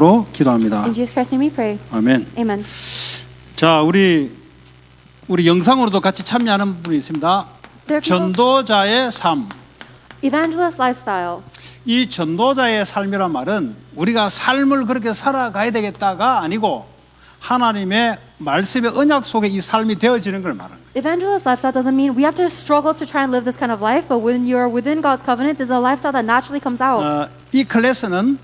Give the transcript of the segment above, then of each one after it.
이름으로 기도합니다. In Jesus Christ's name we pray. 아멘. Amen. 자, 우리 영상으로도 같이 참여하는 분이 있습니다. There are people, 전도자의 삶. evangelist lifestyle. 이 전도자의 삶이란 말은 우리가 삶을 그렇게 살아가야 되겠다가 아니고 하나님의 말씀의 언약 속에 이 삶이 되어지는 걸 말하는 거예요. Evangelist lifestyle doesn't mean we have to struggle to try and live this kind of life, but when you're within God's covenant, there's a lifestyle that naturally comes out. 이 클래스는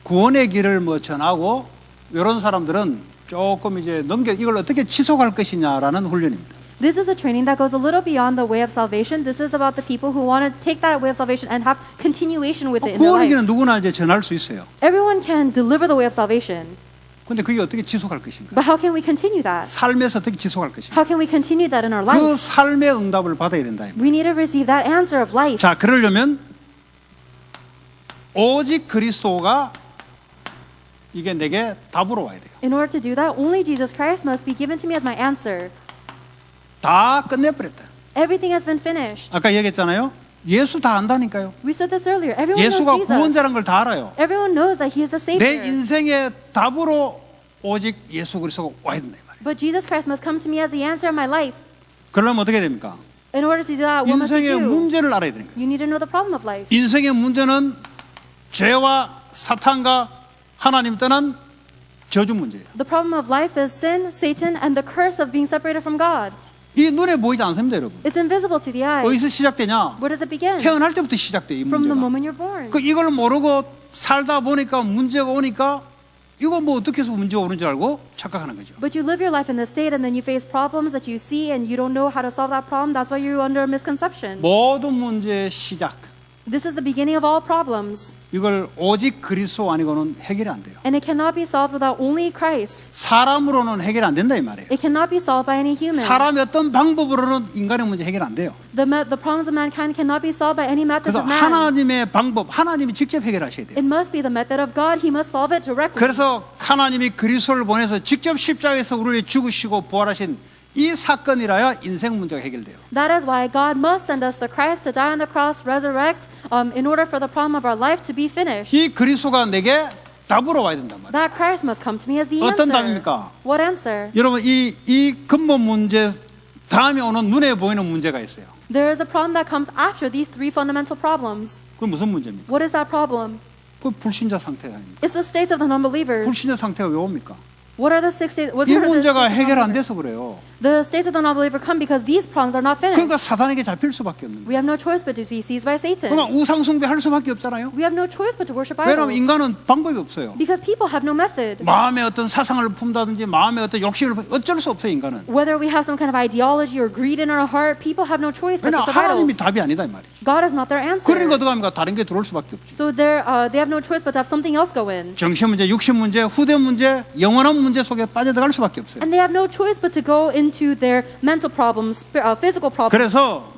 구원의 길을 전하고 이런 사람들은 조금 이제 이걸 어떻게 지속할 것이냐라는 훈련입니다. This is a training that goes a little beyond the way of salvation. This is about the people who want to take that way of salvation and have continuation with it in their 구원의 life. 길은 누구나 이제 전할 수 있어요. Everyone can deliver the way of salvation, 근데 그게 어떻게 지속할 것인가? but how can we continue that? 삶에서 어떻게 지속할 것인가? How can we continue that in our 그 life? 삶의 응답을 받아야 된다. We need to receive that answer of life. 자, 그러려면 오직 그리스도가 이게 내게 답으로 와야 돼요. In order to do that, only Jesus Christ must be given to me as my answer. 다 끝내버렸다. Everything has been finished. 아까 얘기했잖아요. 예수 다 안다니까요. We said this earlier. Everyone knows 예수가 Jesus. 구원자라는 걸 다 알아요. Everyone knows that He is the 내 Savior. 인생의 답으로 오직 예수 그리스도가 와야 된다 이 말이에요. But Jesus Christ must come to me as the answer of my life. 그러려면 어떻게 됩니까? In order to do that, what must you 인생의 do? 문제를 알아야 되는 거예요. You need to know the problem of life. 인생의 문제는 죄와 사탄과 하나님 떠난 저주 문제예요. The problem of life is sin, Satan, and the curse of being separated from God. 이 눈에 보이지 않습니다, 여러분. It's invisible to the eye. 어디서 시작되냐? Where does it begin? 태어날 때부터 시작돼 이 From the 문제가. moment you're born. 이걸 모르고 살다 보니까 문제가 오니까 이거 뭐 어떻게 해서 문제가 오는 줄 알고 착각하는 거죠. But you live your life in this state and then you face problems that you see and you don't know how to solve that problem. That's why you're under a misconception. 모든 문제의 시작. This is the beginning of all problems. 이걸 오직 그리스도 아니고는 해결이 안 돼요. And it cannot be solved without only Christ. 사람으로는 해결이 안 된다 이 말이에요. It cannot be solved by any human. 사람의 어떤 방법으로는 인간의 문제 해결 안 돼요. The problems of mankind cannot be solved by any methods 그래서 of man. 하나님의 방법, 하나님이 직접 해결하셔야 돼요. It must be the method of God. He must solve it directly. 그래서 하나님이 그리스도를 보내서 직접 십자가에서 우리를 죽으시고 부활하신 이 사건이라야 인생 문제가 해결돼요. That is why God must send us the Christ to die on the cross, resurrect, in order for the problem of our life to be finished. 이 그리스도가 내게 답으로 와야 된단 말이에요. That Christ must come to me as the 어떤 answer. 답입니까? What answer? 여러분 이 근본 문제 다음에 오는 눈에 보이는 문제가 있어요. There is a problem that comes after these three fundamental problems. 그게 무슨 문제입니까? What is that problem? 그 불신자 상태 아닙니까? It's the states of the non-believers. 불신자 상태가 왜 옵니까? What are the six states? What 이 are the 문제가 states of 해결 안 non-believer? 돼서 그래요. The states of the non-believer come because these problems are not finished. 그러니까 사단에게 잡힐 수밖에 없는 거예요. We have no choice but to be seized by Satan. 그러니까 우상 숭배할 수밖에 없잖아요. We have no choice but to worship 왜냐하면 idols. 인간은 방법이 없어요. Because people have no method. 마음에 어떤 사상을 품다든지 마음에 어떤 욕심을 어쩔 수 없어요 인간은. Whether we have some kind of ideology or greed in our heart, people have no choice but to 왜냐하면 serve 하나님이 idols. 답이 아니다 이 말이죠. God is not their answer. 그러니까 어떡합니까? 다른 게 들어올 수밖에 없죠. So they have no choice but to have something else go in. 정신 문제, 육신 문제, 후대 문제, 영원한 문제 속에 빠져들어갈 수밖에 없어요. And they have no choice but to go into their mental problems, physical problems. 그래서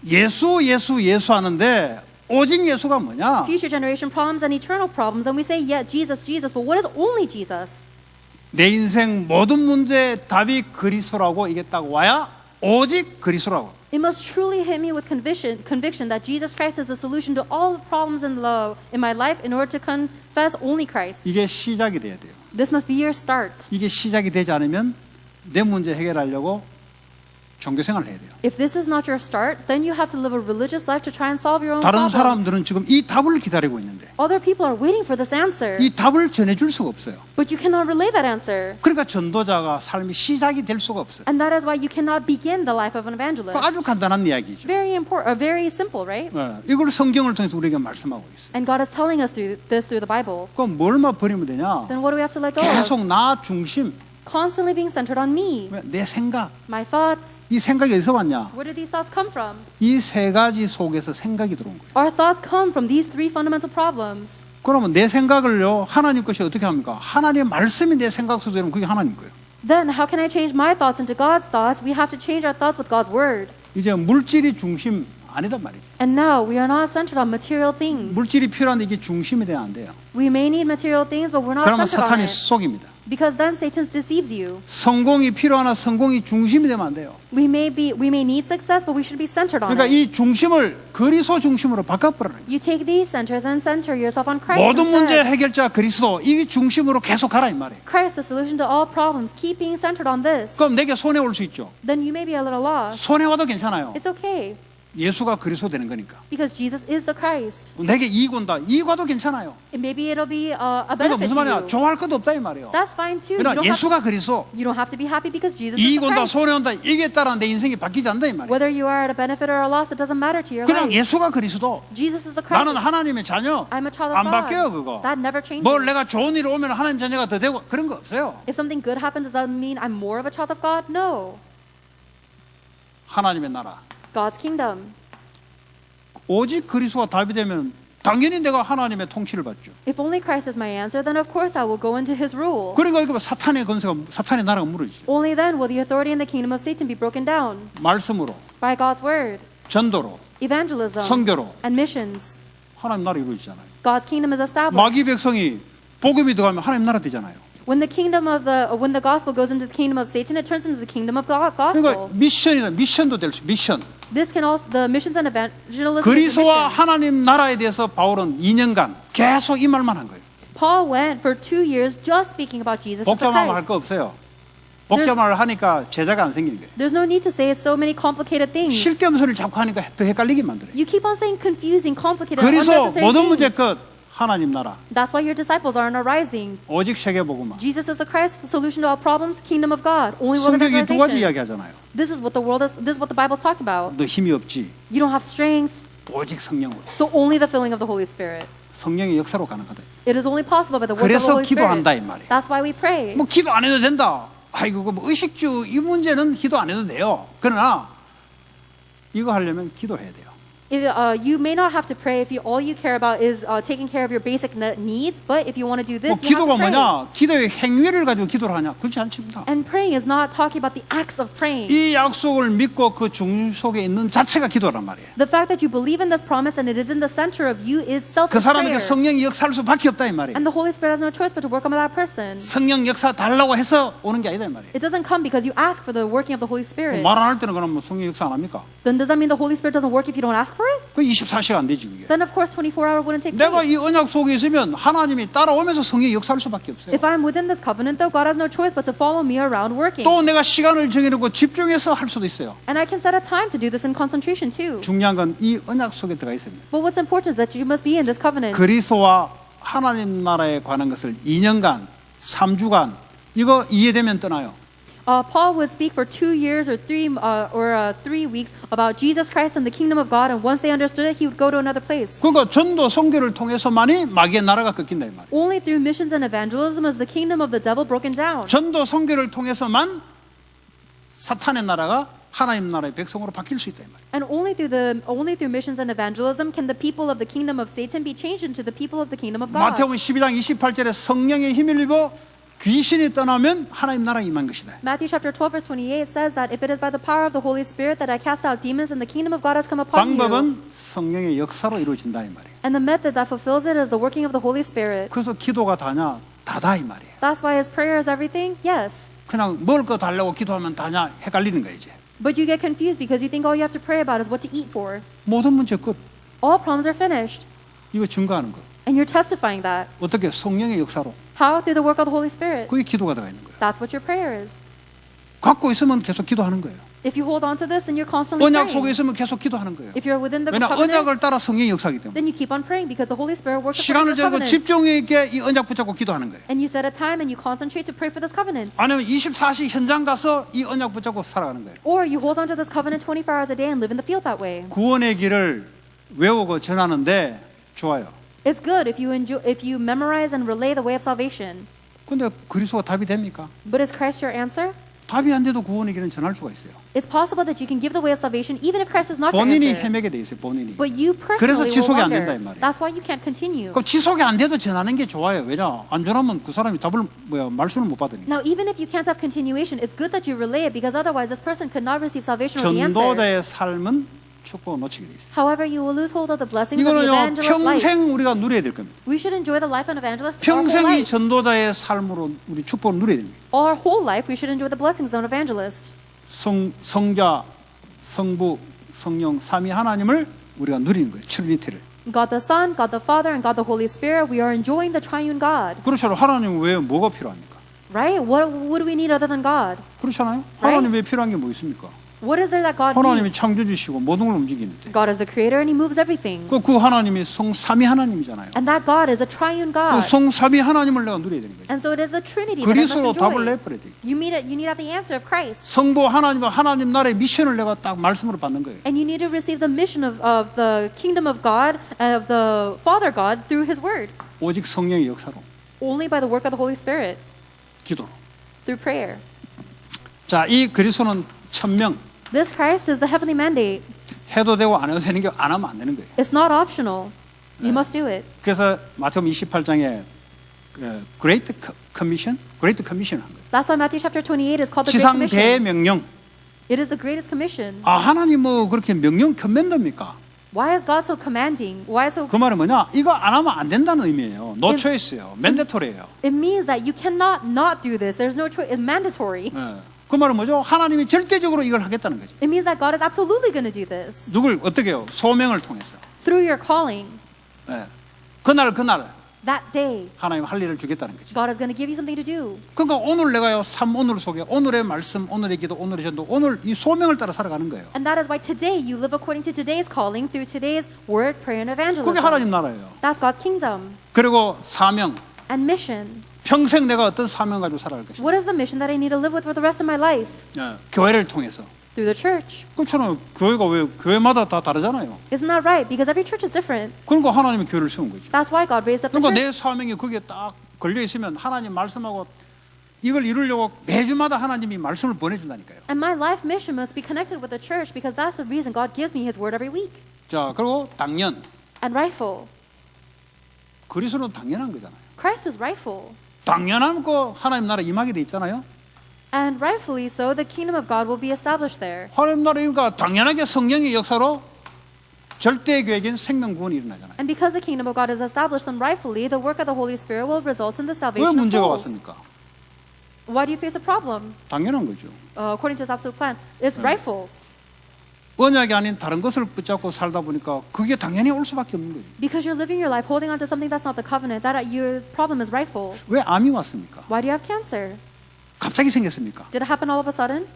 예수 하는데 오직 예수가 뭐냐? Future generation problems and eternal problems. And we say, yeah, Jesus, Jesus. But what is only Jesus? 내 인생 모든 문제의 답이 그리스도라고 이게 딱 와야 오직 그리스도라고. It must truly hit me with conviction that Jesus Christ is the solution to all the problems in my life in order to confess only Christ. 이게 시작이 돼야 돼요. This must be your start. 이게 시작이 되지 않으면 내 문제 해결하려고 종교 생활을 해야 돼요. If this is not your start, then you have to live a religious life to try and solve your own 다른 problems. 사람들은 지금 이 답을 기다리고 있는데 Other people are waiting for this answer, 이 답을 전해줄 수가 없어요. but you cannot relay that answer. 그러니까 전도자가 삶이 시작이 될 수가 없어요. And that is why you cannot begin the life of an evangelist. 아주 간단한 이야기죠. Very important, very simple, right? 이걸 성경을 통해서 우리에게 말씀하고 있어요. And God is telling us through the Bible. 그럼 뭘만 버리면 되냐? Then what do we have to let go of? 계속 나 중심, Constantly being centered on me, 내 생각. my thoughts. 이 생각이 어디서 왔냐? Where do these thoughts come from? 이 세 가지 속에서 생각이 들어온 거예요. Our thoughts come from these three fundamental problems. 그러면 내 생각을요, 하나님 것이 어떻게 합니까? 하나님의 말씀이 내 생각 속에 들으면 그게 하나님 거예요. Then how can I change my thoughts into God's thoughts? We have to change our thoughts with God's word. 이제 물질이 중심 아니단 말이죠. And now we are not centered on material things. 물질이 필요한데 이게 중심이 되면 안 돼요. We may need material things, but we're not 그러면 centered on 사탄이 it. 속입니다. Because then Satan deceives you. 성공이 필요하나 성공이 중심이 되면 안 돼요. We may need success, but we should be centered on 그러니까 it. 이 중심을 그리스도 중심으로 바꿔버리는 거예요. You take these centers and center yourself on Christ 모든 문제 instead. 해결자 그리스도 이 중심으로 계속 가라 이 말이에요. Christ, the solution to all problems. Keep being centered on this. 그럼 내게 손해 올 수 있죠. Then you may be a little lost. 손해 와도 괜찮아요. It's okay. 예수가 그리스도 되는 거니까. Because Jesus is the Christ. 내게 이익 온다. 이익 와도 괜찮아요. And maybe it'll be a 그러니까 benefit 무슨 to 말이야? you. 좋아할 것도 없다 이 말이에요. That's fine too. 그러나 예수가 그리스도 You don't have to be happy because Jesus is 이익 the 온다 Christ. 손해 온다 이게 따라 내 인생이 바뀌지 않는다 이 말이에요. Whether you are at a benefit or a loss, it doesn't matter to your 그냥 life. 예수가 그리스도 Jesus is the Christ. 나는 하나님의 자녀 I'm a child of 안 God. 바뀌어요 그거. That never changes. 뭘 내가 좋은 일이 오면 하나님 자녀가 더 되고 그런 거 없어요. If something good happens, does that mean I'm more of a child of God? No. 하나님의 나라. God's kingdom. 오직 그리스도가 답이 되면 당연히 내가 하나님의 통치를 받죠. If only Christ is my answer, then of course I will go into His rule. 그러니까 이거 사탄의 건세가 사탄의 나라가 무너지죠. Only then will the authority and the kingdom of Satan be broken down 말씀으로, by God's word, 전도로, evangelism, 선교로 and missions. 하나님 나라 이루어지잖아요. God's kingdom is established. 마귀 백성이 복음이 들어가면 하나님 나라 되잖아요. When the gospel goes into the kingdom of Satan, it turns into the kingdom of God 그러니까 gospel. 미션도 될 수. 미션. This can also the missions and evangelism. is a 그리스도와 mission. 하나님 나라에 대해서 바울은 2년간 계속 이 말만 한 거예요. Paul went for 2 years just speaking about Jesus as the 복잡한 말 할 Christ. 거 없어요. 복잡한 말 하니까 제자가 안 생기는 거예요. There's no need to say so many complicated things. 실겸소를 자꾸 하니까 더 헷갈리게 만들어요. You keep on saying confusing, complicated, 그래서 unnecessary 모든 문제 things. 끝 하나님 나라. That's why your disciples aren't arising. 오직 세계복음화. Jesus is the Christ, the solution to all problems, kingdom of God. Only world 성경이 두 가지 evangelization. 이야기하잖아요. This is what the Bible's talking about. 너 힘이 없지. You don't have strength, 오직 성령으로. so only the filling of the Holy Spirit. 성령의 역사로 가능하다. It is only possible by the work of 그래서 the Holy 기도한다, 이 Spirit. 말이에요. That's why we pray. 뭐 기도 안 해도 된다. 아이고 뭐 의식주 이 문제는 기도 안 해도 돼요. 그러나 이거 하려면 기도해야 돼요. If, you may not have to pray if all you care about is taking care of your basic needs, but if you want to do this, 뭐 you have 기도가 to pray. 뭐냐? 기도의 행위를 가지고 기도를 하냐? 그렇지 않습니다. And praying is not talking about the acts of praying. 이 약속을 믿고 그 중심 속에 있는 자체가 기도란 말이에요. The fact that you believe in this promise and it is in the center of you is 그 self-prayer. 사람에게 성령이 역사할 수밖에 없다 이 말이에요. And the Holy Spirit has no choice but to work on that person. 성령 역사 달라고 해서 오는 게 아니다 이 말이에요. It doesn't come because you ask for the working of the Holy Spirit. 말 안 할 때는 그럼 뭐 성령 역사 안 합니까? Then does that mean the Holy Spirit doesn't work if you don't ask for it? 그 24시간 안 되지 그게. Then of course 24-hour wouldn't take 내가 place. 이 언약 속에 있으면 하나님이 따라오면서 성령이 역사할 수밖에 없어요. If I'm within this covenant, though, God has no choice but to follow me around working. 또 내가 시간을 정해놓고 집중해서 할 수도 있어요. And I can set a time to do this in concentration too. 중요한 건 이 언약 속에 들어가 있어야 됩니다. But what's important is that you must be in this covenant. 그리스도와 하나님 나라에 관한 것을 2년간, 3주간 이거 이해되면 떠나요. Paul would speak for 2 years or 3 weeks about Jesus Christ and the kingdom of God, and once they understood it, he would go to another place. 그러니까 전도 선교를 통해서만이 마귀의 나라가 꺾인다 이 말이에요. Only through missions and evangelism is the kingdom of the devil broken down. 전도 선교를 통해서만 사탄의 나라가 하나님 나라의 백성으로 바뀔 수 있다 이 말이에요. And only through missions and evangelism can the people of the kingdom of Satan be changed into the people of the kingdom of God. 마태복음 12장 28절에 성령의 힘을 입어 귀신이 떠나면 하나님 나라에 임한 것이다. Matthew chapter 12 verse 28 says that if it is by the power of the Holy Spirit that I cast out demons and the kingdom of God has come upon you. 방법은 성령의 역사로 이루어진다 이 말이에요. And the method that fulfills it is the working of the Holy Spirit. 그래서 기도가 다냐? 다다 이 말이에요. That's why his prayer is everything? Yes. 그냥 먹을 거 달라고 기도하면 다냐? 헷갈리는 거야 이제. But you get confused because you think all you have to pray about is what to eat for. 모든 문제 끝. All problems are finished. 이거 증거하는 거. And you're testifying that. 어떻게 성령의 역사로. How? Through the work of the Holy Spirit. 그게 기도가 들어가 있는 거예요. That's what your prayer is. 갖고 있으면 계속 기도하는 거예요. If you hold on to this, then you're constantly 언약 속에 praying. 있으면 계속 기도하는 거예요. If you're within the 왜냐 covenant, 언약을 따라 성령의 역사이기 때문에. then you keep on praying because the Holy Spirit works 시간을 according to the 정하고 covenant. 집중 있게 이 언약 붙잡고 기도하는 거예요. And you set a time and you concentrate to pray for this covenant. 아니면 24시 현장 가서 이 언약 붙잡고 살아가는 거예요. Or you hold on to this covenant 24 hours a day and live in the field that way. 구원의 길을 외우고 전하는데 좋아요. It's good if you memorize and relay the way of salvation. 근데 그리스도가 답이 됩니까? But is Christ your answer? 답이 안 돼도 구원의 길은 전할 수가 있어요. It's possible that you can give the way of salvation even if Christ is not your 본인이 answer. 헤매게 돼 있어요. 본인이. But you 그래서 personally will 지속이 안 wander. 된다 이 말이에요. That's why you can't continue. 그럼 지속이 안 돼도 전하는 게 좋아요. 왜냐? 안 전하면 그 사람이 답을 말씀을 못 받으니까. Now, even if you can't have continuation, it's good that you relay it because otherwise this person could not receive salvation or the answer. 전도자의 삶은 축복을 놓치게 돼 있어요. However, you will lose hold of the blessings of the 이거는요 evangelist life. 평생 우리가 누려야 될 겁니다. We should enjoy the life of an evangelist our whole 평생 이 life. 전도자의 삶으로 우리 축복을 누려야 됩니다. Our whole life, we should enjoy the blessings of an evangelist. 성자, 성부, 성령 삼위 하나님을 우리가 누리는 거예요. 트리니티를. God the Son, God the Father, and God the Holy Spirit, we are enjoying the triune God. 그렇잖아요. 하나님은 왜 뭐가 필요합니까? Right? What do we need other than God? 그렇잖아요. 하나님 왜 필요한 게 뭐 있습니까? What is there that God 하나님이 needs? 창조주시고 모든 걸 움직이는데 God is the creator and he moves everything. 그 하나님이 성삼위 하나님이잖아요. And that God is a triune 그 God. 성삼위 하나님을 내가 누려야 되는 거예요. And so it is the Trinity that I must 그리스도로 답을 enjoy. 내버려야 돼요. You need to have the answer of Christ. 성부 하나님과 하나님 나라의 미션을 내가 딱 말씀으로 받는 거예요. And you need to receive the mission of the kingdom of God, of the Father God, through his word. 오직 성령의 역사로, Only by the work of the Holy Spirit, 기도로. through prayer. 자, 이 그리스도는 천명. This Christ is the heavenly mandate. 해도 되고 안 해도 되는 게 안 하면 안 되는 거예요. It's not optional. You must do it. 그래서 마태복음 28장에 Great Commission 한 거예요. That's why Matthew chapter 28 is called the Great 지상 Commission. 대명령. It is the greatest commission. 아, 하나님 뭐 그렇게 명령 편맨답니까? Why is God so commanding? Why so? 그 말은 뭐냐? 이거 안 하면 안 된다는 의미예요. No choice예요. 맨데토리예요. It means that you cannot not do this. There's no choice. It's mandatory. 그 말은 뭐죠? 하나님이 절대적으로 이걸 하겠다는 거죠. It means that God is absolutely going to do this 누굴 어떻게 해요? 소명을 통해서. through your calling. 그날 That day, 하나님 할 일을 주겠다는 거죠. God is going to give you something to do. 그러니까 오늘 내가요, 오늘 속에 오늘의 말씀, 오늘의 기도, 오늘의 전도, 오늘 이 소명을 따라 살아가는 거예요. And that is why today you live according to today's calling through today's word, prayer, and evangelism. 그게 하나님 나라예요. That's God's kingdom. 그리고 사명. And mission. 평생 내가 어떤 사명 가지고 살아갈 것인가. What is the mission that I need to live with for the rest of my life? 교회를 통해서. Through the church. 그렇잖아요. 교회가 왜 교회마다 다 다르잖아요. Isn't that right? Because every church is different. 그러니까 하나님이 교회를 세운 거죠. That's why God raised up the 그러니까 church. 내 사명이 거기에 딱 걸려 있으면 하나님 말씀하고 이걸 이루려고 매주마다 하나님이 말씀을 보내준다니까요. And my life mission must be connected with the church because that's the reason God gives me His word every week. 자, 그리고 당연. And rightful. 그리스도는 당연한 거잖아요. Christ is rightful. 당연한 거 하나님 나라 임하게 돼 있잖아요. And rightfully so, the kingdom of God will be established there. 하나님 나라니까 당연하게 성령의 역사로 절대 계획인 생명 구원이 일어나잖아요. And because the kingdom of God is established, then rightfully the work of the Holy Spirit will result in the 왜 salvation of 문제가 souls. 왔습니까? Why do you face a problem? 당연한 거죠. According to His absolute plan, it's rightful. 언약이 아닌 다른 것을 붙잡고 살다 보니까 그게 당연히 올 수밖에 없는 거죠. Because you're living your life holding on to something that's not the covenant, that your problem is rightful. 왜 암이 왔습니까? Why do you have cancer? 갑자기 생겼습니까? Did it happen all of a sudden?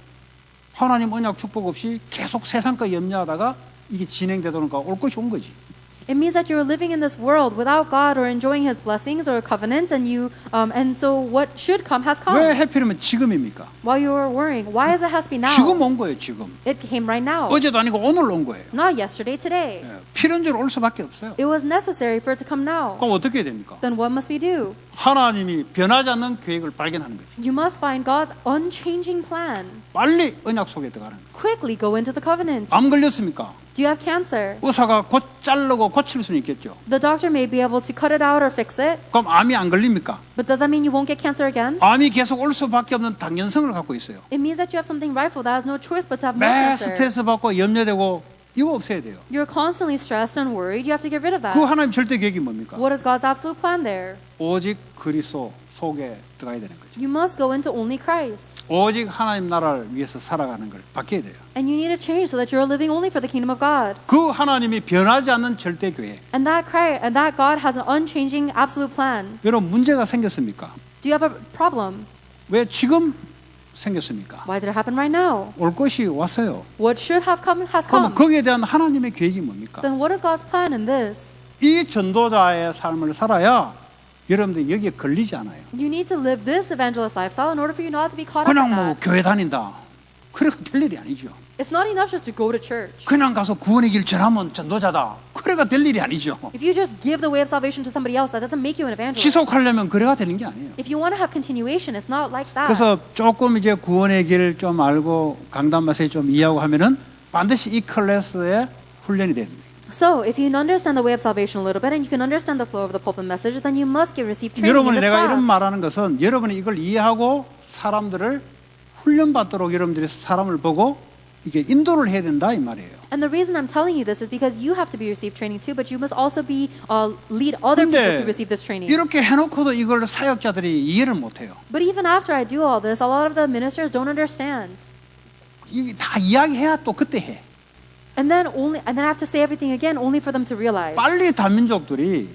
하나님 언약 축복 없이 계속 세상 거 염려하다가 이게 진행되도록 올 것이 온 거지. It means that you're living in this world without God or enjoying His blessings or covenants, and and so what should come has come. 왜 하필이면 지금입니까? While you are worrying, why is it has to be now? 지금 온 거예요, 지금. It came right now, 어제도 아니고 오늘 온 거예요. not yesterday, today. 필연적으로 올 수밖에 없어요. It was necessary for it to come now. 그럼 어떻게 해야 됩니까? Then what must we do? 하나님이 변하지 않는 계획을 발견하는 거죠. You must find God's unchanging plan. 빨리 언약 속에 들어가는 거예요. Quickly go into the covenant. 암 걸렸습니까? Do you have cancer? 의사가 곧 자르고 고칠 수는 있겠죠. The doctor may be able to cut it out or fix it, 그럼 암이 안 걸립니까? but does that mean you won't get cancer again? 암이 계속 올 수밖에 없는 당연성을 갖고 있어요. It means that you have something rightful that has no choice but to have more 매 cancer. 스트레스 받고 염려되고 이거 없애야 돼요. You're constantly stressed and worried. You have to get rid of that. 그 하나님 절대 계획이 뭡니까? What is God's absolute plan there? 오직 그리스도 속에 들어가야 되는 거죠. You must go into only Christ. 오직 하나님 나라를 위해서 살아가는 걸 바뀌어야 돼요. And you need to change so that you're living only for the kingdom of God. 그 하나님이 변하지 않는 절대 계획. And that God has an unchanging absolute plan. 여러분 문제가 생겼습니까? Do you have a problem? 왜 지금 생겼습니까? Why did it happen right now? 올 것이 왔어요. What should have come has 그럼 come. 거기에 대한 하나님의 계획이 뭡니까? Then what is God's plan in this? 이 전도자의 삶을 살아야 여러분들 여기에 걸리지 않아요. You need to live this evangelist lifestyle in order for you not to be caught up 그냥 in 뭐 that. 교회 다닌다. 그래가 될 일이 아니죠. It's not enough just to go to church. 그냥 가서 구원의 길 전하면 전도자다. 그래가 될 일이 아니죠. If you just give the way of salvation to somebody else, that doesn't make you an evangelist. 지속하려면 그래가 되는 게 아니에요. If you want to have continuation, it's not like that. 그래서 조금 이제 구원의 길 좀 알고 강단 맛에 좀 이해하고 하면은 반드시 이 클래스에 훈련이 됩니다. So, if you understand the way of salvation a little bit and you can understand the flow of the pulpit message, then you must receive training in 여러분이 this 내가 이런 class. 말하는 것은 여러분이 이걸 이해하고 사람들을 훈련받도록 여러분들이 사람을 보고 이게 인도를 해야 된다 이 말이에요. And the reason I'm telling you this is because you have to be receive training too, but you must also be lead other people 근데 to receive this training. 이렇게 해놓고도 이걸 사역자들이 이해를 못해요. But even after I do all this, a lot of the ministers don't understand. 이게 다 이야기해야 또 그때 해. And then I have to say everything again only for them to realize. 빨리 다민족들이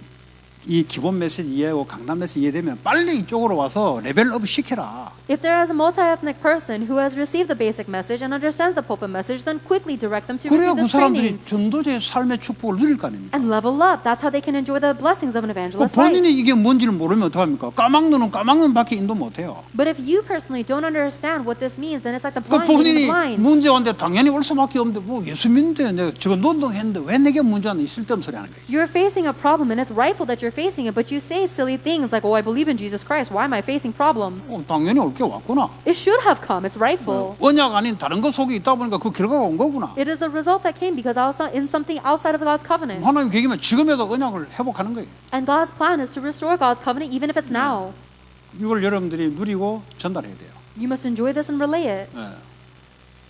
이 기본 메시지 이해하고 강단 메시지 이해되면 빨리 이쪽으로 와서 레벨업 시켜라. If there is a multi-ethnic person who has received the basic message and understands the pulpit message, then quickly direct them to 그래야 receive 그 this training 사람들이 전도자의 삶의 축복을 누릴 거 아닙니까? and level up. That's how they can enjoy the blessings of an 그 evangelist's 본인이 life. 이게 뭔지를 모르면 어떡합니까? 까막눈은 밖에 인도 못해요. But if you personally don't understand what this means, then it's like the 그 blind leading the 본인이 blind. 문제 왔는데 당연히 올 수밖에 없는데 뭐 예수 믿는데 내가 저거 논동했는데 왜 내게 문제 왔는지 쓸데없는 소리 하는 거예요. You're facing a problem, and it's rightful that you're facing it, but you say silly things like, oh, I believe in Jesus Christ. Why am I facing problems? 당연히 올 게 왔구나. It should have come. It's rightful. 언약 아닌 다른 것 속에 있다 보니까 그 결과가 온 거구나. It is the result that came because I was in something outside of God's covenant. 하나님 계기면 지금에도 언약을 회복하는 거예요. And God's plan is to restore God's covenant even if it's now. 이걸 여러분들이 누리고 전달해야 돼요. You must enjoy this and relay it.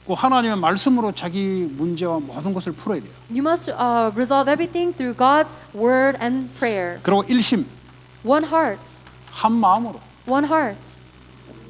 그 하나님의 말씀으로 자기 문제와 모든 것을 풀어야 돼요. You must resolve everything through God's word and prayer. 그리고 일심, One heart. 한 마음으로. One heart.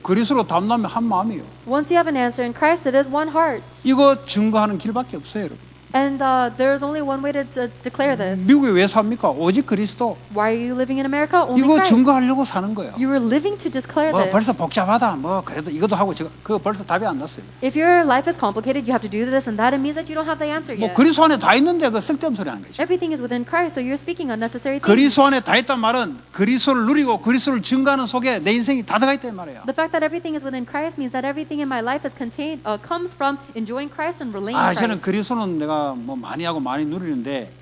그리스도로 담나면 한 마음이에요. Once you have an answer in Christ, it is one heart. 이거 증거하는 길밖에 없어요, 여러분. And there is only one way to declare this. 미국에 왜 삽니까? 오직 그리스도. Why are you living in America? Only 이거 Christ. 증거하려고 사는 거예요. You were living to declare 뭐 this. 벌써 복잡하다. 뭐 그래도 이것도 하고 저거 그거 벌써 답이 안 났어요. If your life is complicated, you have to do this and that. It means that you don't have the answer 뭐 yet. 그리스도 안에 다 있는데 그 쓸데없는 소리 하는 거죠. Everything is within Christ, so you're speaking unnecessary things. 그리스도 안에 다 있단 말은 그리스도를 누리고 그리스도를 증거하는 속에 내 인생이 다 들어가 있단 말이에요. The fact that everything is within Christ means that everything in my life is comes from enjoying Christ and relaying 저는 Christ. 그리스도는 내가 뭐 많이 하고 많이 누리는데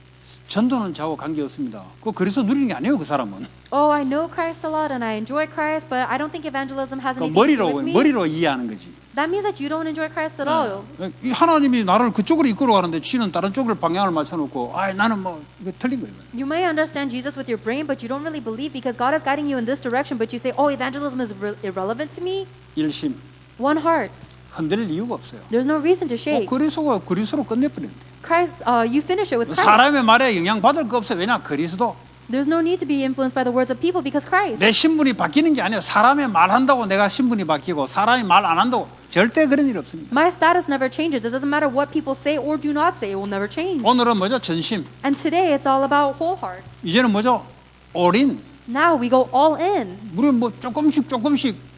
전도는 저하고 관계없습니다. 그 그리스도 누리는 게 아니에요, 그 사람은. Oh, I know Christ a lot and I enjoy Christ, but I don't think evangelism has 그 anything to do 머리로 with me. 머리로 이해하는 거지. That means that you don't enjoy Christ at all. 이 하나님이 나를 그쪽으로 이끌어가는데 지는 다른 쪽을 방향을 맞춰놓고 나는 뭐 이거 틀린 거예요. You may understand Jesus with your brain, but you don't really believe because God is guiding you in this direction, but you say, oh, evangelism is irrelevant to me. 일심 One heart. 흔들릴 이유가 없어요. There's no reason to shake. 그리스도가 그리스도로 끝내버렸는데. Christ, you finish it with Christ. 사람의 말에 영향 받을 거 없어요. 왜냐? 그리스도. There's no need to be influenced by the words of people because Christ. 내 신분이 바뀌는 게 아니에요. 사람의 말한다고 내가 신분이 바뀌고 사람이 말 안 한다고 절대 그런 일 없습니다. My status never changes. It doesn't matter what people say or do not say. It will never change. 오늘은 뭐죠? 전심. And today it's all about whole heart. 이제는 뭐죠? 올인. Now we go all in. 우리 뭐 조금씩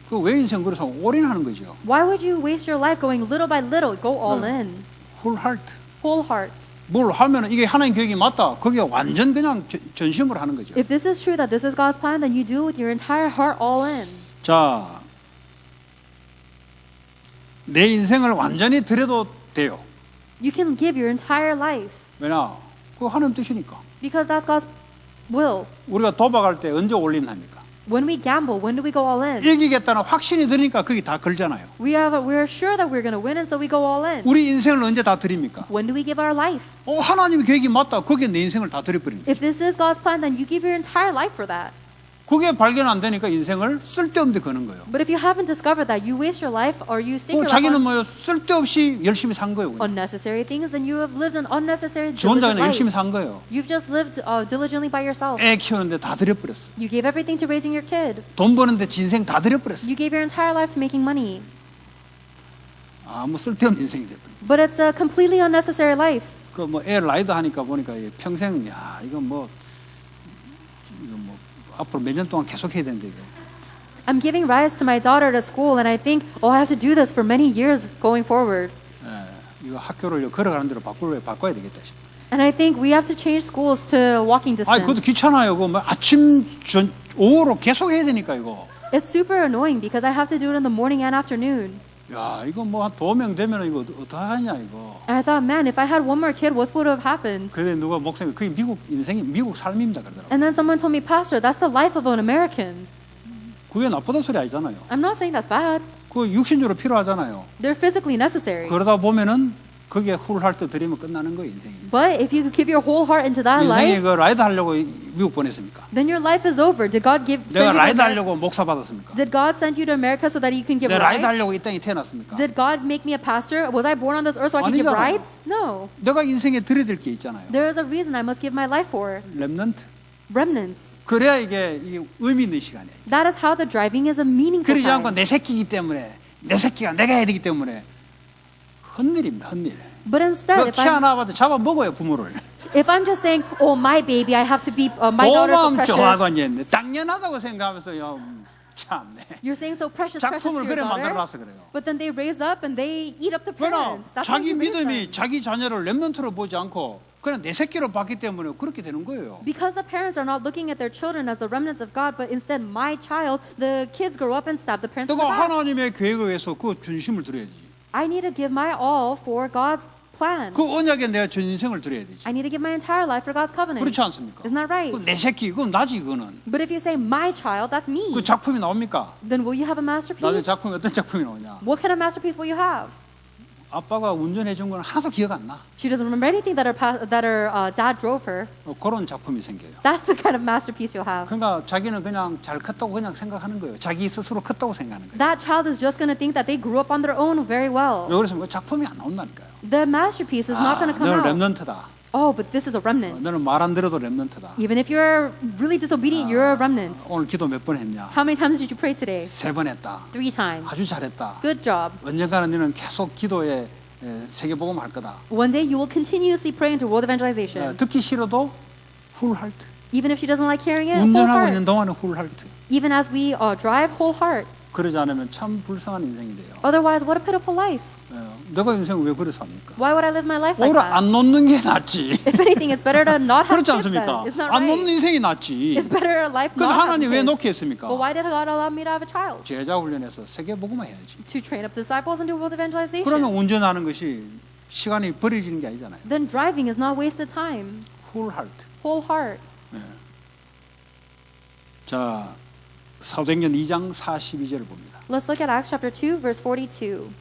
그 왜 인생 그래서 올인하는 거죠. Why would you waste your life going little by little? Go all in. Full heart. Whole heart. 뭘 하면은 이게 하나님 계획이 맞다. 그게 완전 그냥 전심으로 하는 거죠. If this is true that this is God's plan, then you do it with your entire heart all in. 자, 내 인생을 완전히 드려도 돼요. You can give your entire life 왜냐? 그 하나님 뜻이니까. because that's God's will. 우리가 도박할 때 언제 올인합니까? When we gamble, when do we go all in? 이기겠다는 확신이 드니까 그게 다 걸잖아요. We are sure that we're going to win, and so we go all in. 우리 인생을 언제 다 드립니까? When do we give our life? 하나님의 계획이 맞다. 거기에 내 인생을 다 드려버립니다. If this is God's plan, then you give your entire life for that. 그게 발견 안 되니까 인생을 쓸데없는 데 거는 거예요. But if you haven't discovered that, you waste your life or you stake your life 자기는 on 뭐 쓸데없이 열심히 산 거예요. 그냥. unnecessary things, then you have lived an unnecessary 지 혼자 diligent 그냥 열심히 life. 산 거예요. You've just lived diligently by yourself. 애 키우는데 다 드려버렸어. You gave everything to raising your kid. 돈 버는데 지 인생 다 드려버렸어. You gave your entire life to making money. 아무 쓸데없는 인생이 돼버려. But it's a completely unnecessary life. 그 뭐 애 라이더 하니까 보니까 평생 이거 뭐 앞으로 몇 년 동안 계속 해야 되는데 이거. I'm giving rise to my daughter to school, and I think, oh, I have to do this for many years going forward. 이거 학교를 걸어가는 대로 바꿔야 되겠다 싶어. And I think we have to change schools to walking distance. 그것도 귀찮아요. 그거 뭐 아침 오후로 계속 해야 되니까 이거. It's super annoying because I have to do it in the morning and afternoon. 야, 이거 뭐 한 2명 되면 이거 어떡하냐 이거. And I thought, man, if I had one more kid, what would have happened? 그래 누가 목사님 그게 미국 인생이 미국 삶입니다 그러더라고. And then someone told me, Pastor, that's the life of an American. 그게 나쁘다 소리 아니잖아요. I'm not saying that's bad. 그 육신적으로 필요하잖아요. They're physically necessary. 그러다 보면은 거기에 훌할트 드리면 끝나는 거예요, 인생이. But if you give your whole heart into that 인생이 life, 그 라이드 하려고 미국 보냈습니까? then your life is over. Did God 내가 send you 라이드 to America? 하려고 목사 받았습니까? Did God send you to America so that you can give 내가 라이드 rides? 하려고 이 땅에 태어났습니까? Did God make me a pastor? Was I born on this earth so I can give 아니잖아요. rides? No. 내가 인생에 드려야 될 게 있잖아요. There is a reason I must give my life for. 렘넌트. Remnants. 그래야 이게 의미 있는 시간이에요. That is how the driving is a meaningful 그러지 않고 time. 내 새끼이기 때문에 내 새끼가 내가 해야 되기 때문에 헛일입니다. 헛일. But instead, 키 하나 봐도 잡아 먹어요 부모를. if I'm just saying, oh, my baby, I have to be, my daughter is so 고마움 precious. 좋아하고 이제 당연하다고 생각하면서요. 참네. You're saying so precious to 작품을 your 그래 daughter. 만들어놔서 그래요. But then they raise up and they eat up the 그러나 parents. That's how 자기 you raise them. 믿음이 자기 자녀를 렘넌트로 보지 않고 그냥 내 새끼로 봤기 때문에 그렇게 되는 거예요. Because the parents are not looking at their children as the remnants of God, but instead my child, the kids grow up and stab the parents in the 내가 back. 하나님의 계획을 위해서 그 전심을 드려야지. I need to give my all for God's plan. 그 언약에 내가 전생을 드려야 되지. I need to give my entire life for God's covenant. 그렇지 않습니까? Isn't that right? 그 내 새끼, 그건 나지 그거는. But if you say my child, that's me. 그 작품이 나옵니까? Then will you have a 나중에 masterpiece? 작품이 어떤 작품이 나오냐? What kind of masterpiece will you have? 아빠가 운전해 준 건 하나도 기억 안 나. She doesn't remember anything that her dad drove her. 그런 작품이 생겨요. That's the kind of masterpiece you'll have. 그러니까 자기는 그냥 잘 컸다고 그냥 생각하는 거예요. 자기 스스로 컸다고 생각하는 거예요. That child is just going to think that they grew up on their own very well. 왜 그랬습니까? 작품이 안 나온다니까요. The masterpiece is not going to come 너는 out. 렘넌트다. Oh, but this is a remnant. 너는 말 안 들어도 렘넌트다. Even if you're really disobedient, you're a remnant. 오늘 기도 몇 번 했냐? How many times did you pray today? 3번 했다. 3 times. 아주 잘했다. Good job. 언젠가는 너는 계속 기도에 세계복음 할 거다. One day you will continuously pray into world evangelization. 듣기 싫어도 훌할트. Even if she doesn't like hearing it, whole 운전하고 있는 heart. 동안은 훌할트. Even as we drive, whole heart. 그러지 않으면 참 불쌍한 인생이 돼요. Otherwise, what a pitiful life. 내가 인생을 왜 그래서 합니까? Why would I live my life like 오히려 that? 안 놓는 게 낫지. If anything, it's better to not have 그렇지 kids then. 않습니까? Isn't that 안 놓는 right? 인생이 낫지. It's better a life 근데 not 하나님 왜 having 놓게 kids. 했습니까? But why did God allow me to have a child? 제자 훈련해서 세계복음화 해야지. To train up disciples and do world evangelization. 그러면 운전하는 것이 시간이 버려지는 게 아니잖아요. Then driving is not wasted time. 훌할트. Whole heart. 자, 사도행전 2장 42절을 봅니다. Let's look at Acts chapter 2, verse 42.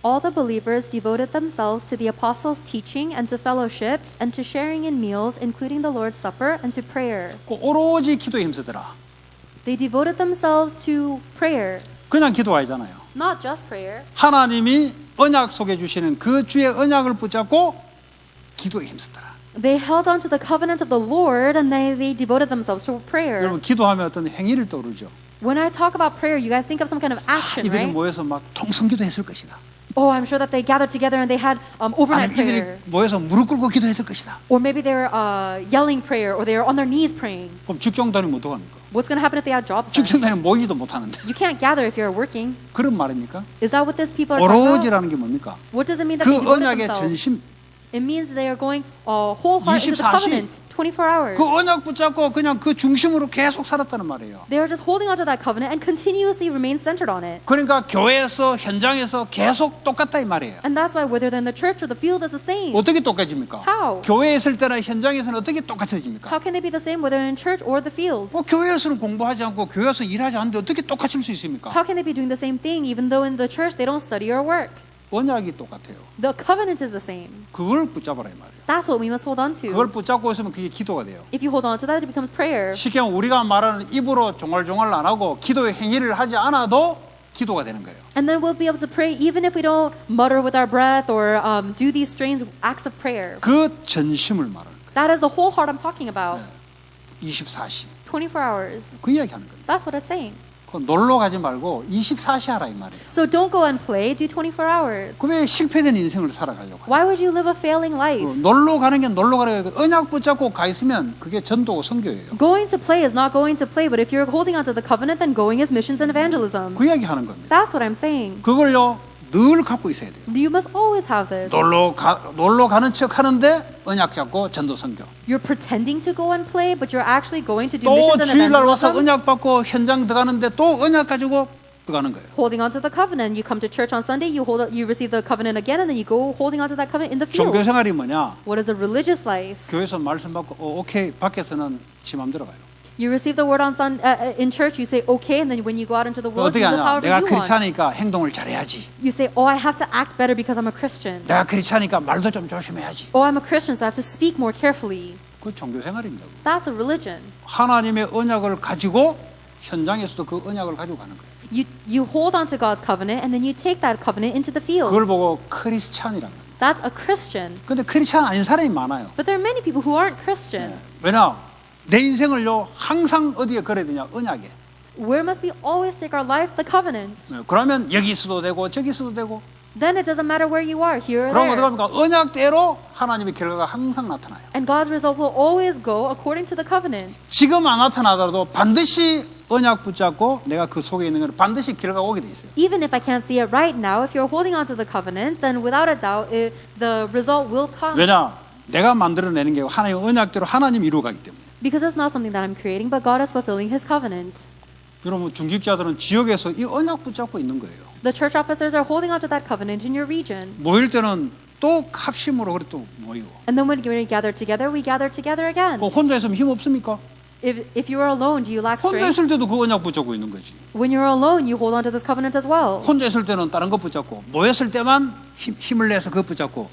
All the believers devoted themselves to the apostles' teaching and to fellowship and to sharing in meals, including the Lord's Supper, and to prayer. 그 오로지 기도에 힘쓰더라. They devoted themselves to prayer, 그냥 기도 아니잖아요. not just prayer. 하나님이 언약 속에 주시는 그 주의 언약을 붙잡고 기도에 힘쓰더라. They held on to the covenant of the Lord and they devoted themselves to prayer. 여러분 기도하면 어떤 행위를 떠오르죠. When I talk about prayer, you guys think of some kind of action, 이들이 right? 모여서 막 통성기도 했을 것이다. Oh, I'm sure that they gathered together and they had overnight 아니면 이들이 prayer. 모여서 무릎 꿇고 기도했을 것이다. Or maybe they're yelling prayer or they're on their knees praying. 그럼 직종다니면 어떡합니까? What's going to happen if they have jobs then? 직종다니면 모이지도 못하는데. You can't gather if you're working. 그런 말입니까? Is that what these people are talking about? 오로지라는 게 뭡니까? What does it mean that 그 they devoted 언약의 themselves? 전심, It means they are going whole heart into the 24 covenant, 24 hours. 그 언약 붙잡고 그냥 그 중심으로 계속 살았다는 말이에요. They are just holding onto that covenant and continuously remain centered on it. 그러니까 교회에서 현장에서 계속 똑같다 이 말이에요. And that's why whether they're in the church or the field is the same. 어떻게 똑같습니까? How? 교회에 있을 때나 현장에서는 어떻게 똑같아집니까? How can they be the same whether in church or the field? 교회에서는 공부하지 않고 교회에서 일하지 않는데 어떻게 똑같을 수 있습니까? How can they be doing the same thing even though in the church they don't study or work? 언약이 똑같아요. The covenant is the same. 그걸 붙잡아라 이 말이에요. That's what we must hold on 그걸 to. 붙잡고 있으면 그게 기도가 돼요. If you hold on to that, it becomes prayer. 쉽게 말하면 우리가 말하는 입으로 종알종알 안 하고 기도의 행위를 하지 않아도 기도가 되는 거예요. And then we'll be able to pray even if we don't mutter with our breath or do these strange acts of prayer. 그 전심을 말하는 거예요. That is the whole heart I'm talking about. 24시. 24 hours. 그 이야기 하는 거예요. That's what it's saying. 놀러 가지 말고 24시 하라 이 말이에요. So don't go and play, do 24 hours. 그 왜 실패된 인생을 살아가려고 해요? Why would you live a failing life? 놀러 가는 게 놀러 가는 게 언약 붙잡고 가 있으면 그게 전도고 선교예요. Going to play is not going to play, but if you're holding onto the covenant, then going is missions and evangelism. 그 이야기 하는 겁니다. That's what I'm saying. 그걸요 늘 갖고 있어야 돼요. You must always have this. 놀러 가는 척 하는데 언약 잡고 전도 선교. You're pretending to go and play, but you're actually going to do 또 missions and 주일날 와서 evangelism. 언약 받고 현장 들어가는데 또 언약 가지고 들어가는 거예요. Holding onto the covenant. You come to church on Sunday, you receive the covenant again, and then you go holding onto that covenant in the field. 종교 생활이 뭐냐? What is a religious life? 교회에서 말씀 받고 오케이 밖에서는 지 맘대로 가요. You receive the word in church, you say okay, and then when you go out into the world, 어떻게 you live 하냐? however 내가 you want. 크리스찬이니까 행동을 잘해야지. You say, oh, I have to act better because I'm a Christian. 내가 크리스찬이니까 말도 좀 조심해야지. Oh, I'm a Christian, so I have to speak more carefully. 그 종교 생활입니다. That's a religion. 하나님의 언약을 가지고 현장에서도 그 언약을 가지고 가는 거예요. You hold on to God's covenant, and then you take that covenant into the field. 그걸 보고 크리스찬이라고 합니다. That's a Christian. 근데 크리스찬 아닌 사람이 많아요. But there are many people who aren't Christian. 왜냐? 내 인생을요 항상 어디에 걸어야 되냐? 언약에. Where must we always take our life? The covenant. 그러면 여기 있어도 되고 저기 있어도 되고. Then it doesn't matter where you are, here or 그럼 there. 어떡합니까? 언약대로 하나님의 결과가 항상 나타나요. And God's result will always go according to the covenant. 지금 안 나타나더라도 반드시 언약 붙잡고 내가 그 속에 있는 걸 반드시 결과가 오게 돼 있어요. Even if I can't see it right now, if you're holding on to the covenant, then without a doubt, the result will come. 왜냐? 내가 만들어내는 게 하나님의 언약대로 하나님이 이루어가기 때문에. Because it's not something that I'm creating, but God is fulfilling His covenant. 여러분 중직자들은 지역에서 이 언약 붙잡고 있는 거예요. The church officers are holding on to that covenant in your region. 모일 때는 또 합심으로 그래 또 모이고. And then when we gather together, we gather together again. 혼자 있으면 힘 없습니까? If you are alone, do you lack 혼자 strength? 있을 때도 그 언약 붙잡고 있는 거지. When you're alone, you hold on to this covenant as well. 혼자 있을 때는 다른 거 붙잡고 모였을 때만 힘을 내서 그거 붙잡고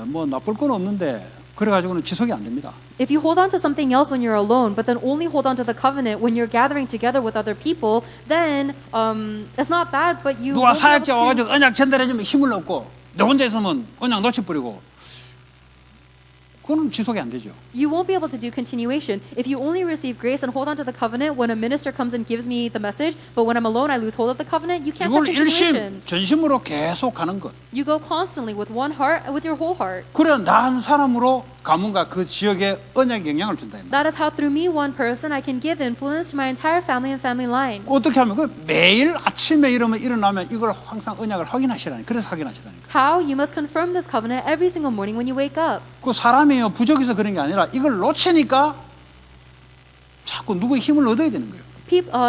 뭐 나쁠 건 없는데 그래가지고는 지속이 안 됩니다. If you hold on to something else when you're alone, but then only hold on to the covenant when you're gathering together with other people, then it's not bad, but you 누가 won't be able 사역자 to- 와가지고 언약 전달해주면 힘을 얻고 내 혼자 있으면 언약 놓쳐버리고 그거는 지속이 안 되죠. You won't be able to do continuation. If you only receive grace and hold on to the covenant when a minister comes and gives me the message, but when I'm alone I lose hold of the covenant, you can't have 이걸 일심 continuation. 전심으로 계속 가는 것. You go constantly with one heart, with your whole heart. 그래 나 한 사람으로 가문과 그 지역에 언약에 영향을 준다. 이 말이야. That is how through me, one person, I can give influence to my entire family and family line. 어떻게 하면 그 매일 아침에 일어나면 이걸 항상 언약을 확인하시라니. 그래서 확인하시라니까. How? You must confirm this covenant every single morning when you wake up. 그 사람이요 부족해서 그런 게 아니라 이걸 놓치니까 자꾸 누구의 힘을 얻어야 되는 거예요.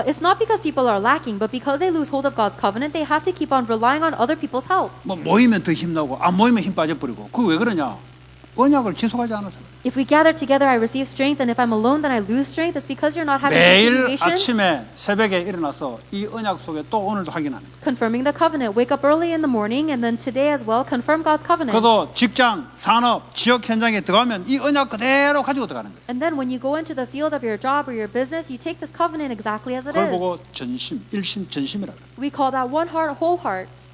It's not because people are lacking, but because they lose hold of God's covenant, they have to keep on relying on other people's help. 뭐 모이면 더 힘나고 안 모이면 힘 빠져버리고 그 왜 그러냐? 언약을 지속하지 않아서 그래요. If we gather together, I receive strength, and if I'm alone, then I lose strength. It's because you're not having 매일 continuation. 아침에 새벽에 일어나서 이 언약 속에 또 오늘도 확인하는 거예요. Confirming the covenant. Wake up early in the morning, and then today as well, confirm God's covenant. 그래도 직장, 산업, 지역 현장에 들어가면 이 언약 그대로 가지고 들어가는 거예요. And then when you go into the field of your job or your business, you take this covenant exactly as it 그걸 is. 보고 전심, 일심, 전심이라 그래요. We call that one heart, whole heart.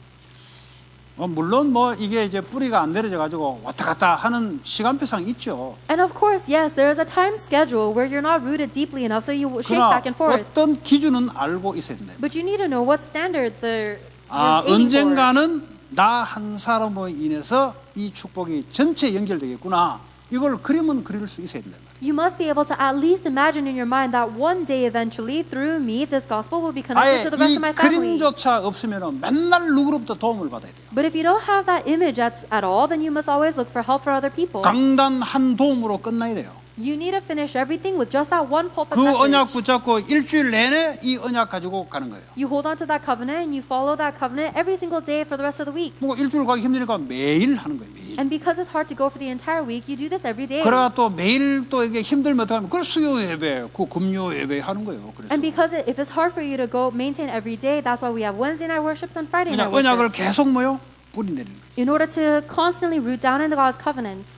물론 뭐 이게 이제 뿌리가 안 내려져 가지고 왔다 갔다 하는 시간표상 있죠. And of course, yes, there is a time schedule where you're not rooted deeply enough, so you shake 그러나 back and forth. 어떤 기준은 알고 있어야 된다. But you need to know what standard you're 아, aiming for. 언젠가는 나 한 사람으로 인해서 이 축복이 전체 연결되겠구나. 이걸 그림은 그릴 수 있어야 된다. You must be able to at least imagine in your mind that one day eventually through me this gospel will be 아예 connected to the rest 이 of my family. 그림조차 없으면 맨날 누구로부터 도움을 받아야 돼요. But if you don't have that image at all, then you must always look for help for other people. 강단 한 도움으로 끝나야 돼요. You need to finish everything with just that one pulpit 그 언약 message. 붙잡고 일주일 내내 이 언약 가지고 가는 거예요. You hold on to that covenant and you follow that covenant every single day for the rest of the week. 뭐 일주일 가기 힘드니까 매일 하는 거예요. 매일. And because it's hard to go for the entire week, you do this every day. 그래가 또 매일 또 이게 힘들면 어떻게 하면 그 수요 예배, 그 금요 예배 하는 거예요. 그래서 And because if it's hard for you to go maintain every day, that's why we have Wednesday night worships and Friday 그냥 night 언약을 worships. 계속 뭐요? 뿌리 내리는 거예요. In order to constantly root down into God's covenant.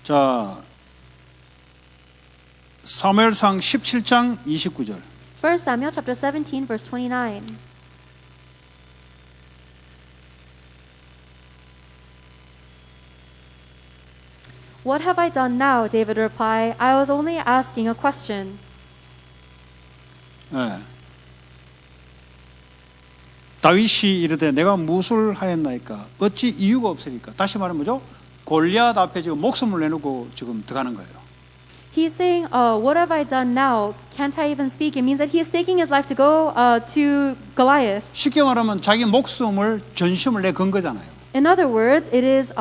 자, 사무엘상 17장 29절. 1 Samuel chapter 17 verse 29. What have I done now? David replied. I was only asking a question. 예. 다윗이 이르되 내가 무엇을 하였나이까 어찌 이유가 없으리까. 다시 말하면 뭐죠? 골리앗 앞에 지금 목숨을 내놓고 지금 들어가는 거예요. He's saying, what have I done now? Can't I even speak? It means that he is taking his life to go to Goliath. 쉽게 말하면 자기 목숨을 전심을 내 건 거잖아요. In other words, it is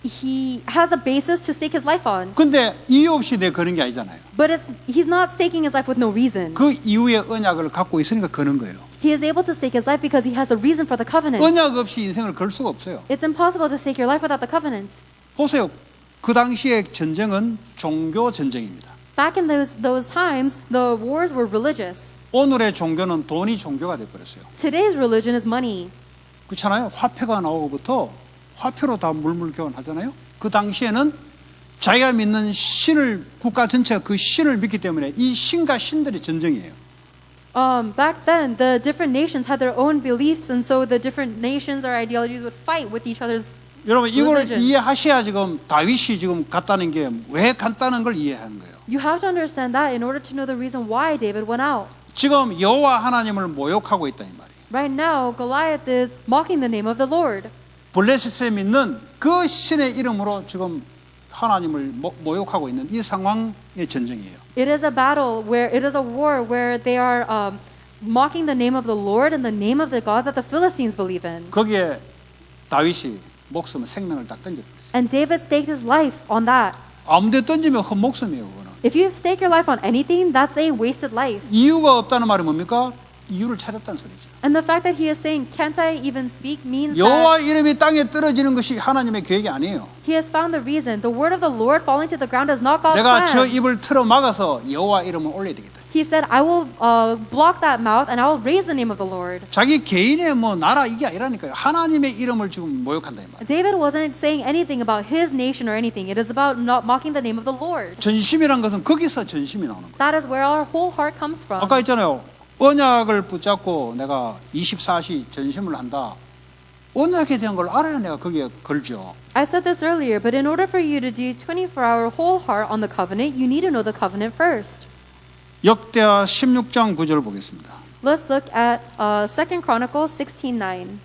he has the basis to stake his life on. 근데 이유 없이 내 거는 게 아니잖아요. But he's not staking his life with no reason. 그 이후의 언약을 갖고 있으니까 거는 거예요. He is able to stake his life because he has the reason for the covenant. 언약 없이 인생을 걸 수가 없어요. It's impossible to stake your life without the covenant. 보세요. 그 당시의 전쟁은 종교 전쟁입니다. Back in those times, the wars were religious. 오늘의 종교는 돈이 종교가 돼버렸어요. Today's religion is money. 그렇잖아요. 화폐가 나오고부터 화폐로 다 물물 교환하잖아요. 그 당시에는 자기가 믿는 신을 국가 전체가 그 신을 믿기 때문에 이 신과 신들의 전쟁이에요. Back then, the different nations had their own beliefs, and so the different nations or ideologies would fight with each other's. 여러분 이걸 religion. 이해하셔야 지금 다윗이 지금 갔다는 게 왜 갔다는 걸 이해하는 거예요. You have to understand that in order to know the reason why David went out. 지금 여호와 하나님을 모욕하고 있다 이 말이에요. Right now, Goliath is mocking the name of the Lord. 블레셋에 믿는 그 신의 이름으로 지금 하나님을 모욕하고 있는 이 상황의 전쟁이에요. It is a battle where it is a war where they are mocking the name of the Lord and the name of the God that the Philistines believe in. 거기에 다윗이 목숨 생명을 딱 던졌어요. And David staked his life on that. 아무데 던지면 헛 목숨이에요. 그거는. If you stake your life on anything, that's a wasted life. 이유가 없다는 말이 뭡니까? 이유를 찾았다는 소리죠. And the fact that he is saying, can't I even speak, means that 여호와 이름이 땅에 떨어지는 것이 하나님의 계획이 아니에요. he has found the reason. The word of the Lord falling to the ground is not God's 내가 저 plan. 입을 틀어 막아서 여호와 이름을 올려야 되겠다. He said, I will block that mouth and I will raise the name of the Lord. 자기 개인의 뭐 나라 이게 아니라니까요. 하나님의 이름을 지금 모욕한다 이 말. David wasn't saying anything about his nation or anything. It is about not mocking the name of the Lord. 전심이란 것은 거기서 전심이 나오는 거예요. That is where our whole heart comes from. 아까 했잖아요. 언약을 붙잡고 내가 24시 전심을 한다. 언약에 대한 걸 알아야 내가 거기에 걸죠. I said this earlier, but in order for you to do 24-hour whole heart on the covenant, you need to know the covenant first. 역대하 16장 9절 보겠습니다. Let's look at 2 Chronicles 16:9.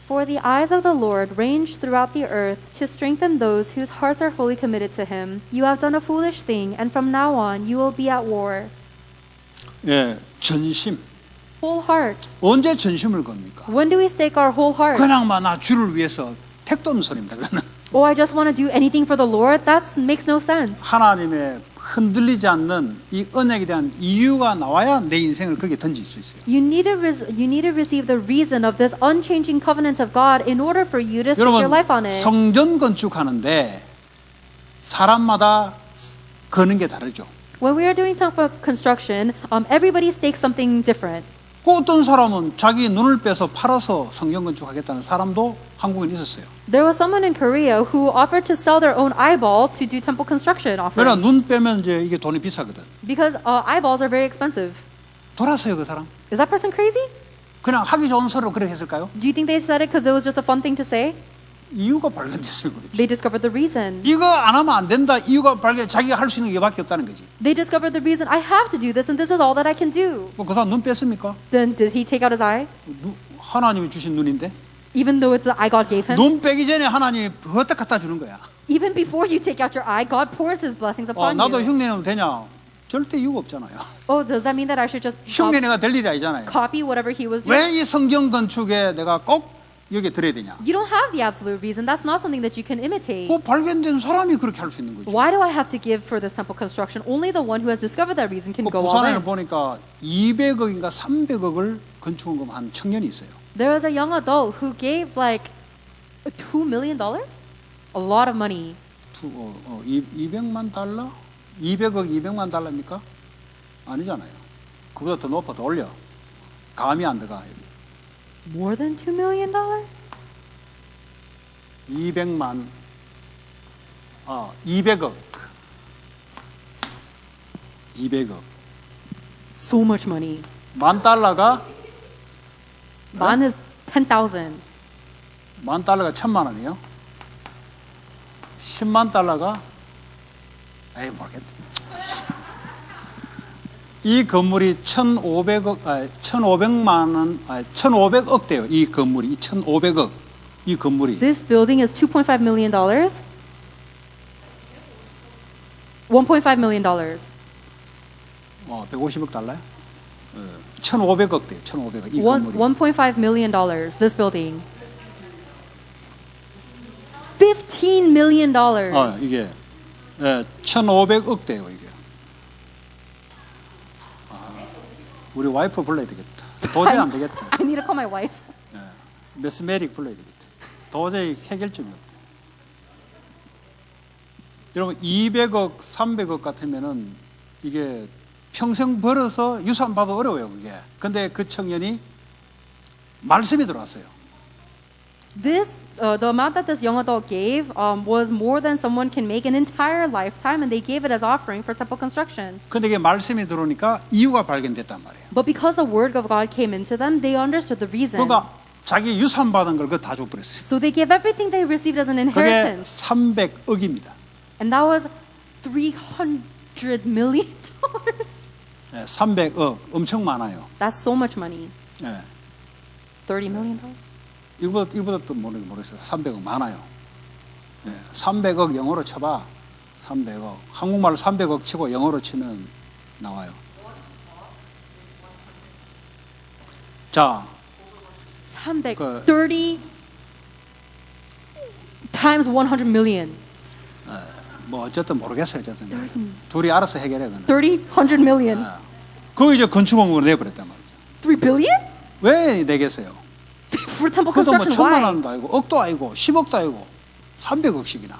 For the eyes of the Lord range throughout the earth to strengthen those whose hearts are fully committed to Him. You have done a foolish thing, and from now on you will be at war. 예, 전심. Whole heart. 언제 전심을 겁니까? When do we stake our whole heart? 그냥 나 주를 위해서 택도 없는 소리입니다. 그거는 Oh, I just want to do anything for the Lord? That makes no sense. 하나님의 흔들리지 않는 이 언약에 대한 이유가 나와야 내 인생을 거기에 던질 수 있어요. You need to receive the reason of this unchanging covenant of God in order for you to stake your 여러분 life on it. 성전 건축하는데 사람마다 거는 게 다르죠. When we are doing temple construction, everybody stakes something different. 그 어떤 사람은 자기 눈을 빼서 팔아서 성전 건축하겠다는 사람도 한국에 있었어요. There was someone in Korea who offered to sell their own eyeball to do temple construction 왜냐 offering. 눈 빼면 이제 이게 돈이 비싸거든. Because eyeballs are very expensive. 돌았어요 그 사람. Is that person crazy? 그냥 하기 좋은 소리로 그렇게 했을까요? Do you think they said it because it was just a fun thing to say? 이유가 발견됐으면 그렇지. They discovered the reason. 이거 안 하면 안 된다. 이유가 발견. 자기가 할 수 있는 게 이거밖에 없다는 거지. They discovered the reason. I have to do this, and this is all that I can do. 그 사람 눈 뺐습니까? Then did he take out his eye? 하나님이 주신 눈인데. Even though it's the eye God gave him? 눈 빼기 전에 하나님이 헛딱 갖다 주는 거야. Even before you take out your eye, God pours His blessings upon 나도 you. 흉내내면 되냐? 절대 이유가 없잖아요. Oh, does that mean that I should just 흉내내가 될 일이 아니잖아요. copy whatever he was doing? 왜 이 성경 건축에 내가 꼭 여기에 들어야 되냐? You don't have the absolute reason. That's not something that you can imitate. 그 발견된 사람이 그렇게 할 수 있는 거죠. Why do I have to give for this temple construction? Only the one who has discovered that reason can 그 go all 부산에는 in. 보니까 200억인가 300억을 건축한 한 청년이 있어요. There was a young adult who gave like $2 million? A lot of money. 200만 달러? 200억 200만 달러입니까? 아니잖아요. 그보다 더 높아 더 올려. 감이 안 들어가 여기. More than $2 million? 200만 200억 200억 So much money. 만 달러가 Man is 10,000. 만 달러가 1,000만 원이요. 10만 달러가 에이 모르겠네. 이 건물이 1,500만 원, 1,500억 대요. 이 건물이 1,500억. 이 건물이 This building is $2.5 million. $1.5 million. 150억 달러요? 1,500억 대요. 1,500억. 이 One, 건물이. $1.5 million. This building. $15 million. 이게 1,500억 대요. 이게. 우리 와이프 불러야 되겠다. 도저히 안 되겠다. I need to call my wife. 메스메릭 불러야 되겠다. 도저히 해결점이 없대요. 여러분 200억, 300억 같으면은 이게 평생 벌어서 유산 받아 어려워요, 그게. 근데 그 청년이 말씀이 들어왔어요. The amount that this young adult gave was more than someone can make an entire lifetime, and they gave it as offering for temple construction. 근데 이게 말씀이 들어오니까 이유가 발견됐단 말이에요. But because the word of God came into them, they understood the reason. 그러니까 자기 유산 받은 걸 그거 다 줘버렸어요. So they gave everything they received as an 그게 inheritance. 300억입니다. And that was $300 million. 300억 엄청 많아요. That's so much money. 예. $30 million. 이보다 또 모르겠어요. 300억 많아요. 예. 300억 영어로 쳐봐. 300억. 한국말로 300억 치고 영어로 치면 나와요. 자, 330 times 100 million. 뭐 어쨌든 모르겠어요. 어쨌든 둘이 알아서 해결해 그는. 100 million. 그거 이제 건축원으로 내버렸단 말이죠. 3 billion? 왜 내겠어요? For temple 그것도 뭐 construction, 천만 why? 원도 아니고 억도 아니고 10억도 아니고 300억씩이나.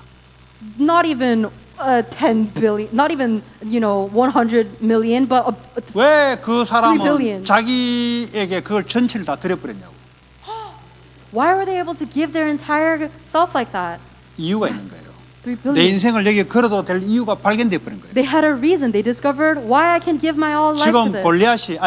Not even 10 billion, not even, 100 million, but 왜 그 3 사람은 billion. 자기에게 그걸 전체를 다 드려버렸냐고. why were they able to give their entire self like that? 이유가 있는 거예요. 3 내 billion. 인생을 여기 걸어도 될 이유가 발견돼 버린 거예요. They had a reason. They discovered why I can give my all life to 지금 this. 골리앗이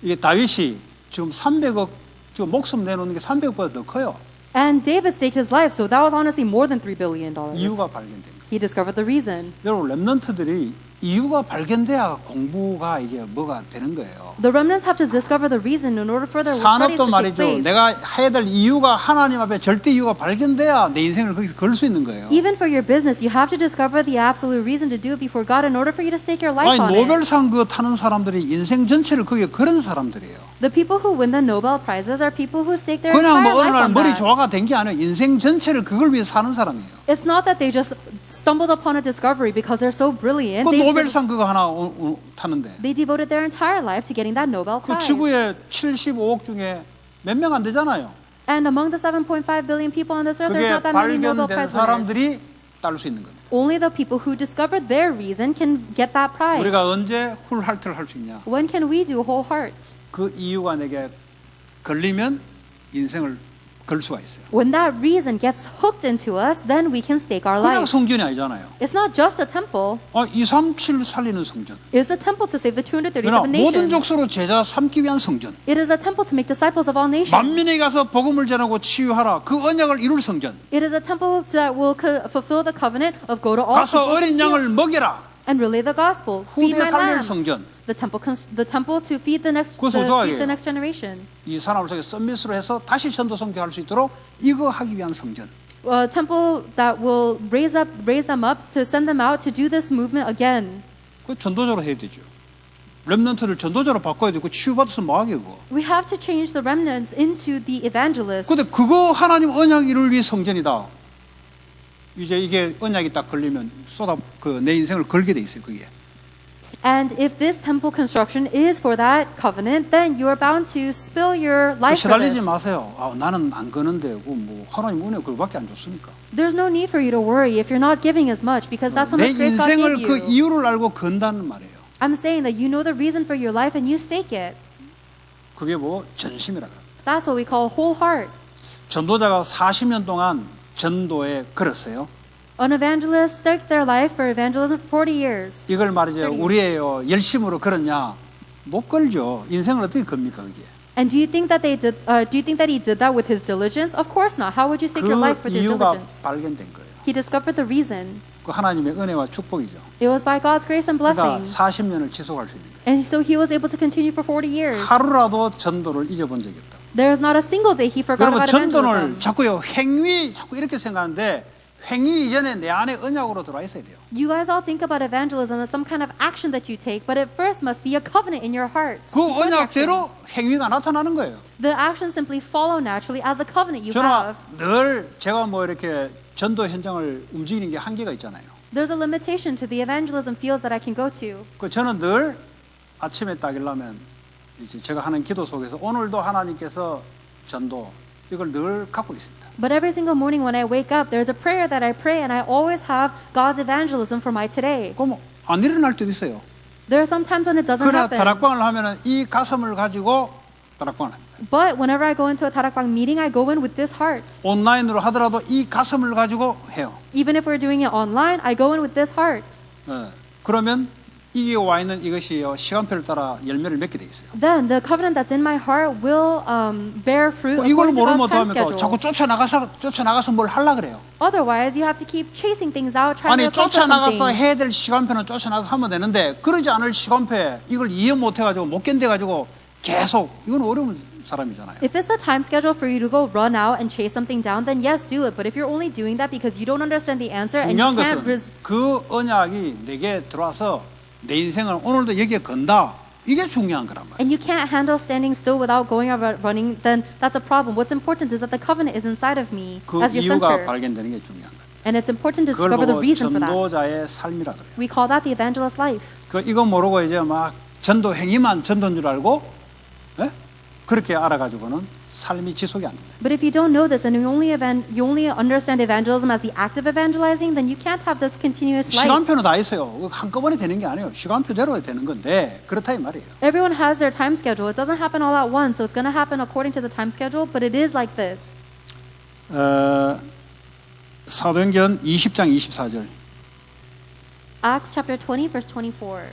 이게 다윗이 지금 300억 지금 목숨 내놓는 게 300억보다 더 커요. And David staked his life, so that was honestly more than $3 billion. 이유가 발견된 거예요. He discovered the reason. 여러분 렘넌트들이 이유가 발견돼야 공부가 이게 뭐가 되는 거예요. The remnants have to discover the reason in order for their studies 산업도 to take 말이죠. place. 내가 해야 될 이유가 하나님 앞에 절대 이유가 발견돼야 내 인생을 거기서 걸 수 있는 거예요. Even for your business, you have to discover the absolute reason to do it before God in order for you to stake your life 아니 on it. 노벨상 그거 타는 사람들이 인생 전체를 거기에 걸은 사람들이에요. The people who win the Nobel Prizes are people who stake their 그냥 entire 뭐 어느 life 날 on 머리 that. 조화가 된 게 아니에요. 인생 전체를 그걸 위해 사는 사람이에요. It's not that they just stumbled upon a discovery because they're so brilliant. 그 노벨상 그거 하나 타는데 They devoted their entire life to getting that Nobel 그 Prize. 지구에 75억 중에 몇 명 안 되잖아요. And among the 7.5 billion people on this earth, 그게 there's not that many Nobel 발견된 Prize winners. 사람들이 딸 수 있는 겁니다. Only the people who discovered their reason can get that prize. 우리가 언제 훌할트를 할 수 있냐? When can we do whole heart? 그 이유가 내게 걸리면 인생을 걸 수가 있어요. When that reason gets hooked into us, then we can stake our 그냥 life. 성전이 아니잖아요. It's not just a temple. 237 살리는 성전. It's the temple to save the 237 그러나 모든 nations. 족속으로 제자 삼기 위한 성전. It is a temple to make disciples of all nations. 만민에게 가서 복음을 전하고 치유하라. 그 언약을 이룰 성전. It is a temple that will fulfill the covenant of go to all 가서 people 어린 양을 먹여라. and relay the gospel. Feed 후대 my 살릴 lambs. 성전. The temple to feed the next 그거 to feed 소중하게 the next generation. 이 사람을 통해 썸밋으로 해서 다시 전도 선교할 수 있도록 이거 하기 위한 성전. A temple that will raise them up to send them out to do this movement again. 그 전도자로 해야 되죠. 렘넌트를 전도자로 바꿔야 되고 치유받아서 뭐하게 그거. We have to change the remnants into the evangelists. 근데 그거 하나님 언약 이룰 위해 성전이다. 이제 이게 언약이 딱 걸리면 내 인생을 걸게 돼 있어요. 그게. And if this temple construction is for that covenant, then you are bound to spill your life for 시달리지 this. 마세요. 나는 안 거는데 뭐 하나님 은혜 그거밖에 안 줬으니까. There's no need for you to worry if you're not giving as much because that's how 내 much grace God 인생을 gave 그 you. 이유를 알고 건다는 말이에요. I'm saying that you know the reason for your life and you stake it. 그게 뭐 전심이라 그럽니다. That's what we call whole heart. 전도자가 40년 동안 전도에 걸었어요. An evangelist staked their life for evangelism for 40 years. 이걸 말이죠. 30. 우리예요. 열심으로 걸었냐? 못 걸죠. 인생을 어떻게 겁니까 그게? And do you think that they did? Do you think that he did that with his diligence? Of course not. How would you stake your life 그 with your 이유가 diligence? 발견된 거예요. He discovered the reason. 그 하나님의 은혜와 축복이죠. It was by God's grace and 그러니까 blessing. 40년을 지속할 수 있는 거예요. And so he was able to continue for 40 years. 하루라도 전도를 잊어본 적이 없다. There is not a single day he forgot 여러분 about 전도를 evangelism. 자꾸요 자꾸 이렇게 생각하는데 행위 이전에 내 안에 언약으로 들어와 있어야 돼요. You guys all think about evangelism as some kind of action that you take, but it first must be a covenant in your heart. 그 Before the action. 언약대로 행위가 나타나는 거예요. The actions simply follow naturally as the covenant you 저는 have. 늘 제가 뭐 이렇게 전도 현장을 움직이는 게 한계가 있잖아요. There's a limitation to the evangelism fields that I can go to. 그 저는 늘 아침에 딱 일어나면 이제 제가 하는 기도 속에서 오늘도 하나님께서 전도 이걸 늘 갖고 있습니다. But every single morning when I wake up, there's a prayer that I pray, and I always have God's evangelism for my today. 그럼 안 일어날 때도 있어요. There are some times when it doesn't 그러나 happen. 다락방을 하면은 이 가슴을 가지고 다락방을 합니다. But whenever I go into a Tarakbang meeting, I go in with this heart. 온라인으로 하더라도 이 가슴을 가지고 해요. Even if we're doing it online, I go in with this heart. 그러면 이게 와 있는 이것이 시간표를 따라 열매를 맺게 돼 있어요. Then the covenant that's in my heart will bear fruit 이걸 according to 모르면 God's time 어떡합니까? 자꾸 schedule. 쫓아나가서 뭘 하려 그래요. Otherwise, you have to keep chasing things out, trying 아니 to accomplish 쫓아나가서 something. 해야 될 시간표는 쫓아나가서 하면 되는데 그러지 않을 시간표에 이걸 이해 못 해가지고 못 견뎌가지고 계속 이건 어려운 사람이잖아요. If it's the time schedule for you to go run out and chase something down, then yes, do it. But if you're only doing that because you don't understand the answer and you 중요한 can't 것은 그 언약이 내게 들어와서 내 인생을 오늘도 여기에 건다. 이게 중요한 거란 말이에요. and you can't handle standing still without going out running, then that's a problem. What's important is that the covenant is inside of me 그 as your 이유가 center. 발견되는 게 중요한 거예요. And it's important to 그걸 discover the 보고 reason for that. 전도자의 삶이라 그래요. We call that the evangelist life. 이거 모르고 이제 막 전도 행위만 전도인 줄 알고 예? 그렇게 알아가지고는 삶이 지속이 안 된다. But if you don't know this and you only understand evangelism as the act of evangelizing, then you can't have this continuous life. 시간표는 다 있어요. 한꺼번에 되는 게 아니에요. 시간표대로 되는 건데 그렇다 이 말이에요. Everyone has their time schedule. It doesn't happen all at once, so it's going to happen according to the time schedule, but it is like this. 사도행전 20장 24절. Acts chapter 20, verse 24.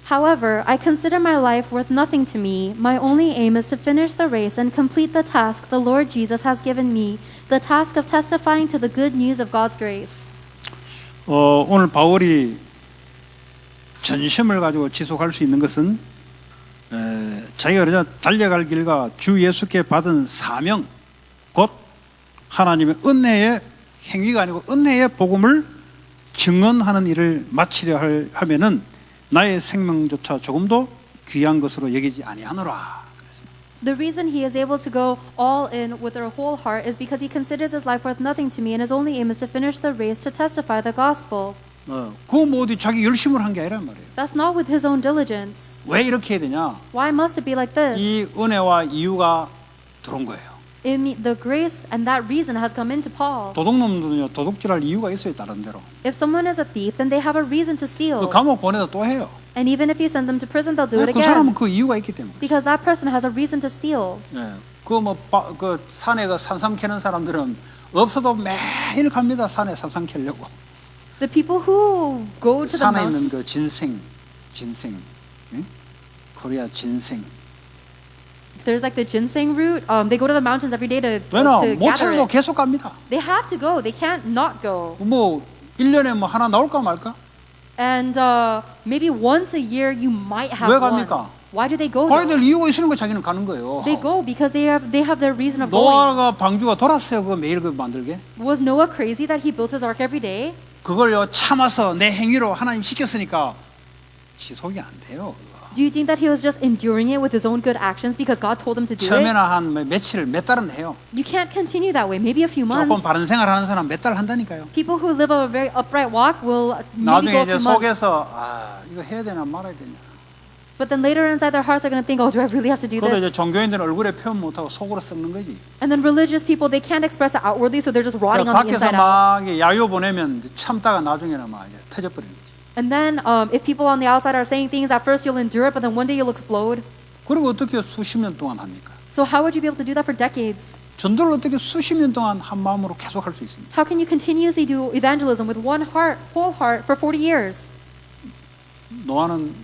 However, I consider my life worth nothing to me. My only aim is to finish the race and complete the task the Lord Jesus has given me, the task of testifying to the good news of God's grace. 오늘 바울이 전심을 가지고 지속할 수 있는 것은 자기가 그러자 달려갈 길과 주 예수께 받은 사명, 곧 하나님의 은혜의 행위가 아니고 은혜의 복음을 증언하는 일을 마치려 하면은 나의 생명조차 조금도 귀한 것으로 여기지 아니하노라. 그랬습니다. The reason he is able to go all in with their whole heart is because he considers his life worth nothing to me, and his only aim is to finish the race to testify the gospel. 그거 뭐 어디 자기 열심을 한 게 아니란 말이에요. That's not with his own diligence. 왜 이렇게 해야 되냐? Why must it be like this? 이 은혜와 이유가 들어온 거예요. The grace and that reason has come into Paul. 도둑놈들은요, 도둑질할 이유가 있어요, 다른 대로. If someone is a thief, then they have a reason to steal. 그 감옥 보내도 또 해요. And even if you send them to prison, they'll do it 그 사람은 again. 그 이유가 있기 때문에. Because that person has a reason to steal. 예, 그 산에 그 산삼 캐는 사람들은 없어도 매일 갑니다. 산에 산삼 캐려고. The people who go to the 산에 있는 mountains, 그 진생, 예? 코리아 진생. there's like the ginseng root. They go to the mountains every day to 왜냐? 못 gather 찾아도 it. 계속 갑니다. They have to go. They can't not go. 뭐 1년에 뭐 하나 나올까 말까? And maybe once a year you might have 왜 one. 갑니까? Why do they go? 가야 though? 될 이유가 있으니까 자기는 가는 거예요. They go because they have their reason of going. 노아가 방주가 돌았어요. 그거 매일 그 만들게. Was Noah crazy that he built his ark every day? 그걸요 참아서 내 행위로 하나님 시켰으니까 지속이 안 돼요. 그거. Do you think that he was just enduring it with his own good actions because God told him to do it? 처음에는 한 몇 달은 해요. You can't continue that way. Maybe a few months. 조금 바른 생활하는 사람 몇 달 한다니까요. People who live a very upright walk will maybe 나중에 go a 이제 few months. 속에서 이거 해야 되나 말아야 되냐. But then later inside their hearts are going to think, oh, do I really have to do 그것도 이제 this? 종교인들은 얼굴에 표현 못하고 속으로 썩는 거지. And then religious people, they can't express it outwardly, so they're just rotting on the 밖에서 inside out. 막 야유 보내면 이제 참다가 나중에는 막 이제 터져버리는 거지. And then if people on the outside are saying things, at first you'll endure it, but then one day you'll explode. 그리고 어떻게 수십 년 동안 합니까? So how would you be able to do that for decades? 전도를 어떻게 수십 년 동안 한 마음으로 계속 할 수 있습니까? How can you continuously do evangelism with one heart, whole heart, for 40 years? 노아는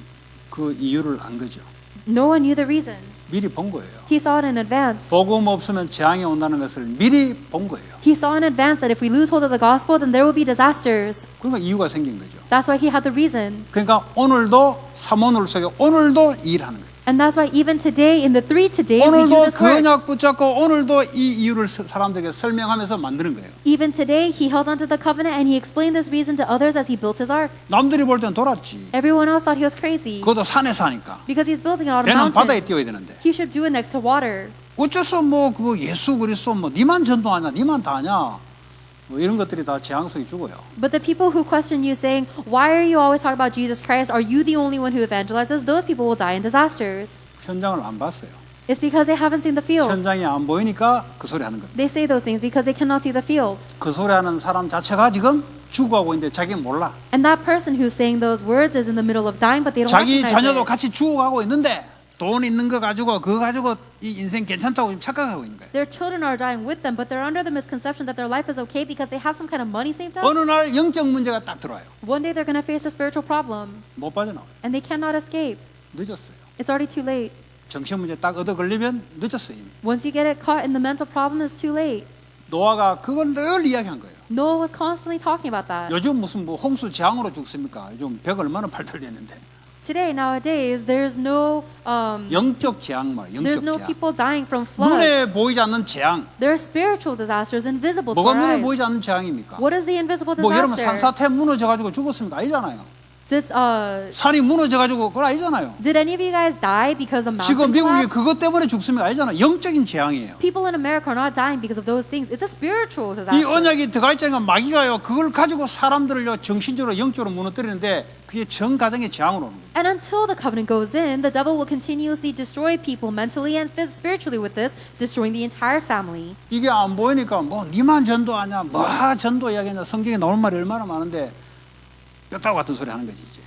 그 이유를 안 거죠. No one knew the reason. 미리 본 거예요. He saw it in advance. 복음 없으면 재앙이 온다는 것을 미리 본 거예요. He saw in advance that if we lose hold of the gospel, then there will be disasters. 그러니까 이유가 생긴 거죠. That's why he had the reason. 그러니까 오늘도 사모늘 속에 오늘도 일하는 거예요. And that's why even today, in the 3 todays, we do 오늘도 this 그 work. 언약 붙잡고 오늘도 이 이유를 사람들에게 설명하면서 만드는 거예요. Even today, he held onto the covenant and he explained this reason to others as he built his ark. 남들이 볼 땐 돌았지. Everyone else thought he was crazy 그것도 산에 사니까. because he's building it on a 걔는 바다에 mountain. 띄워야 되는데. He should do it next to water. 어째서 뭐 그 예수 그리스도 뭐 니만 전도하냐, 니만 다 하냐. 뭐 이런 것들이 다 재앙 속에 죽어요. But the people who question you saying, why are you always talking about Jesus Christ? Are you the only one who evangelizes? Those people will die in disasters. 현장을 안 봤어요. It's because they haven't seen the field. 현장이 안 보이니까 그 소리 하는 겁니다. They say those things because they cannot see the field. 그 소리 하는 사람 자체가 지금 죽어가고 있는데 자기는 몰라. And that person who's saying those words is in the middle of dying, but they don't 자기 recognize 자녀도 it. 같이 죽어가고 있는데 돈 있는 거 가지고 그거 가지고 이 인생 괜찮다고 지금 착각하고 있는 거예요. Their children are dying with them, but they're under the misconception that their life is okay because they have some kind of money saved up. 어느 날 영적 문제가 딱 들어와요. One day they're going to face a spiritual problem, 못 빠져나와요. and they cannot escape. 늦었어요. It's already too late. 정신 문제 딱 얻어 걸리면 늦었어요 이미. Once you get it caught in the mental problem, it's too late. 노아가 그걸 늘 이야기한 거예요. Noah was constantly talking about that. 요즘 무슨 뭐 홍수 재앙으로 죽습니까? 요즘 벽 얼마나 발달됐는데. Today, nowadays, there's no 영적 재앙 말, there's 영적 no 재앙. people dying from floods. 눈에 보이지 않는 재앙. There are spiritual disasters invisible to 뭐가 our 눈에 eyes. 보이지 않는 재앙입니까? What is the invisible 뭐 여러분 disaster? 산사태 무너져가지고 죽었습니까? 아니잖아요. Did 산이 무너져가지고 그건 아니잖아요. any of you guys die because of mountain 지금 미국이 collapse? 그것 때문에 죽습니까? 아니잖아요. 영적인 재앙이에요. People in America are not dying because of those things. It's a spiritual 이 disaster. 언약이 들어가 있자니까 마귀가요. 그걸 가지고 사람들을요 정신적으로 영적으로 무너뜨리는데 그게 전 가정의 재앙으로 오는 거예요. And until the covenant goes in, the devil will continuously destroy people mentally and spiritually with this, destroying the entire family. 이게 안 보이니까 뭐 니만 전도하냐, 뭐 전도 이야기냐. 성경에 나오는 말이 얼마나 많은데 뼈다구 같은 소리 하는 거지 이제.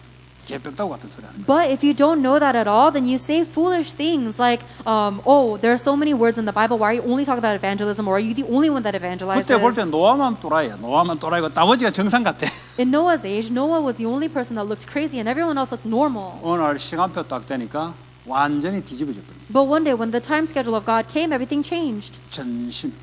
개뼈다구 같은 소리 하는 거예요. But if you don't know that at all, then you say foolish things like, oh, there are so many words in the Bible. Why are you only talking about evangelism? Or are you the only one that evangelizes? 그때 볼 때 노아만 또라이야. 노아만 또라이고 나머지가 정상 같아. In Noah's age, Noah was the only person that looked crazy and everyone else looked normal. 오늘 시간표 딱 되니까 완전히 뒤집어졌거든요. But one day when the time schedule of God came, everything changed. 전심.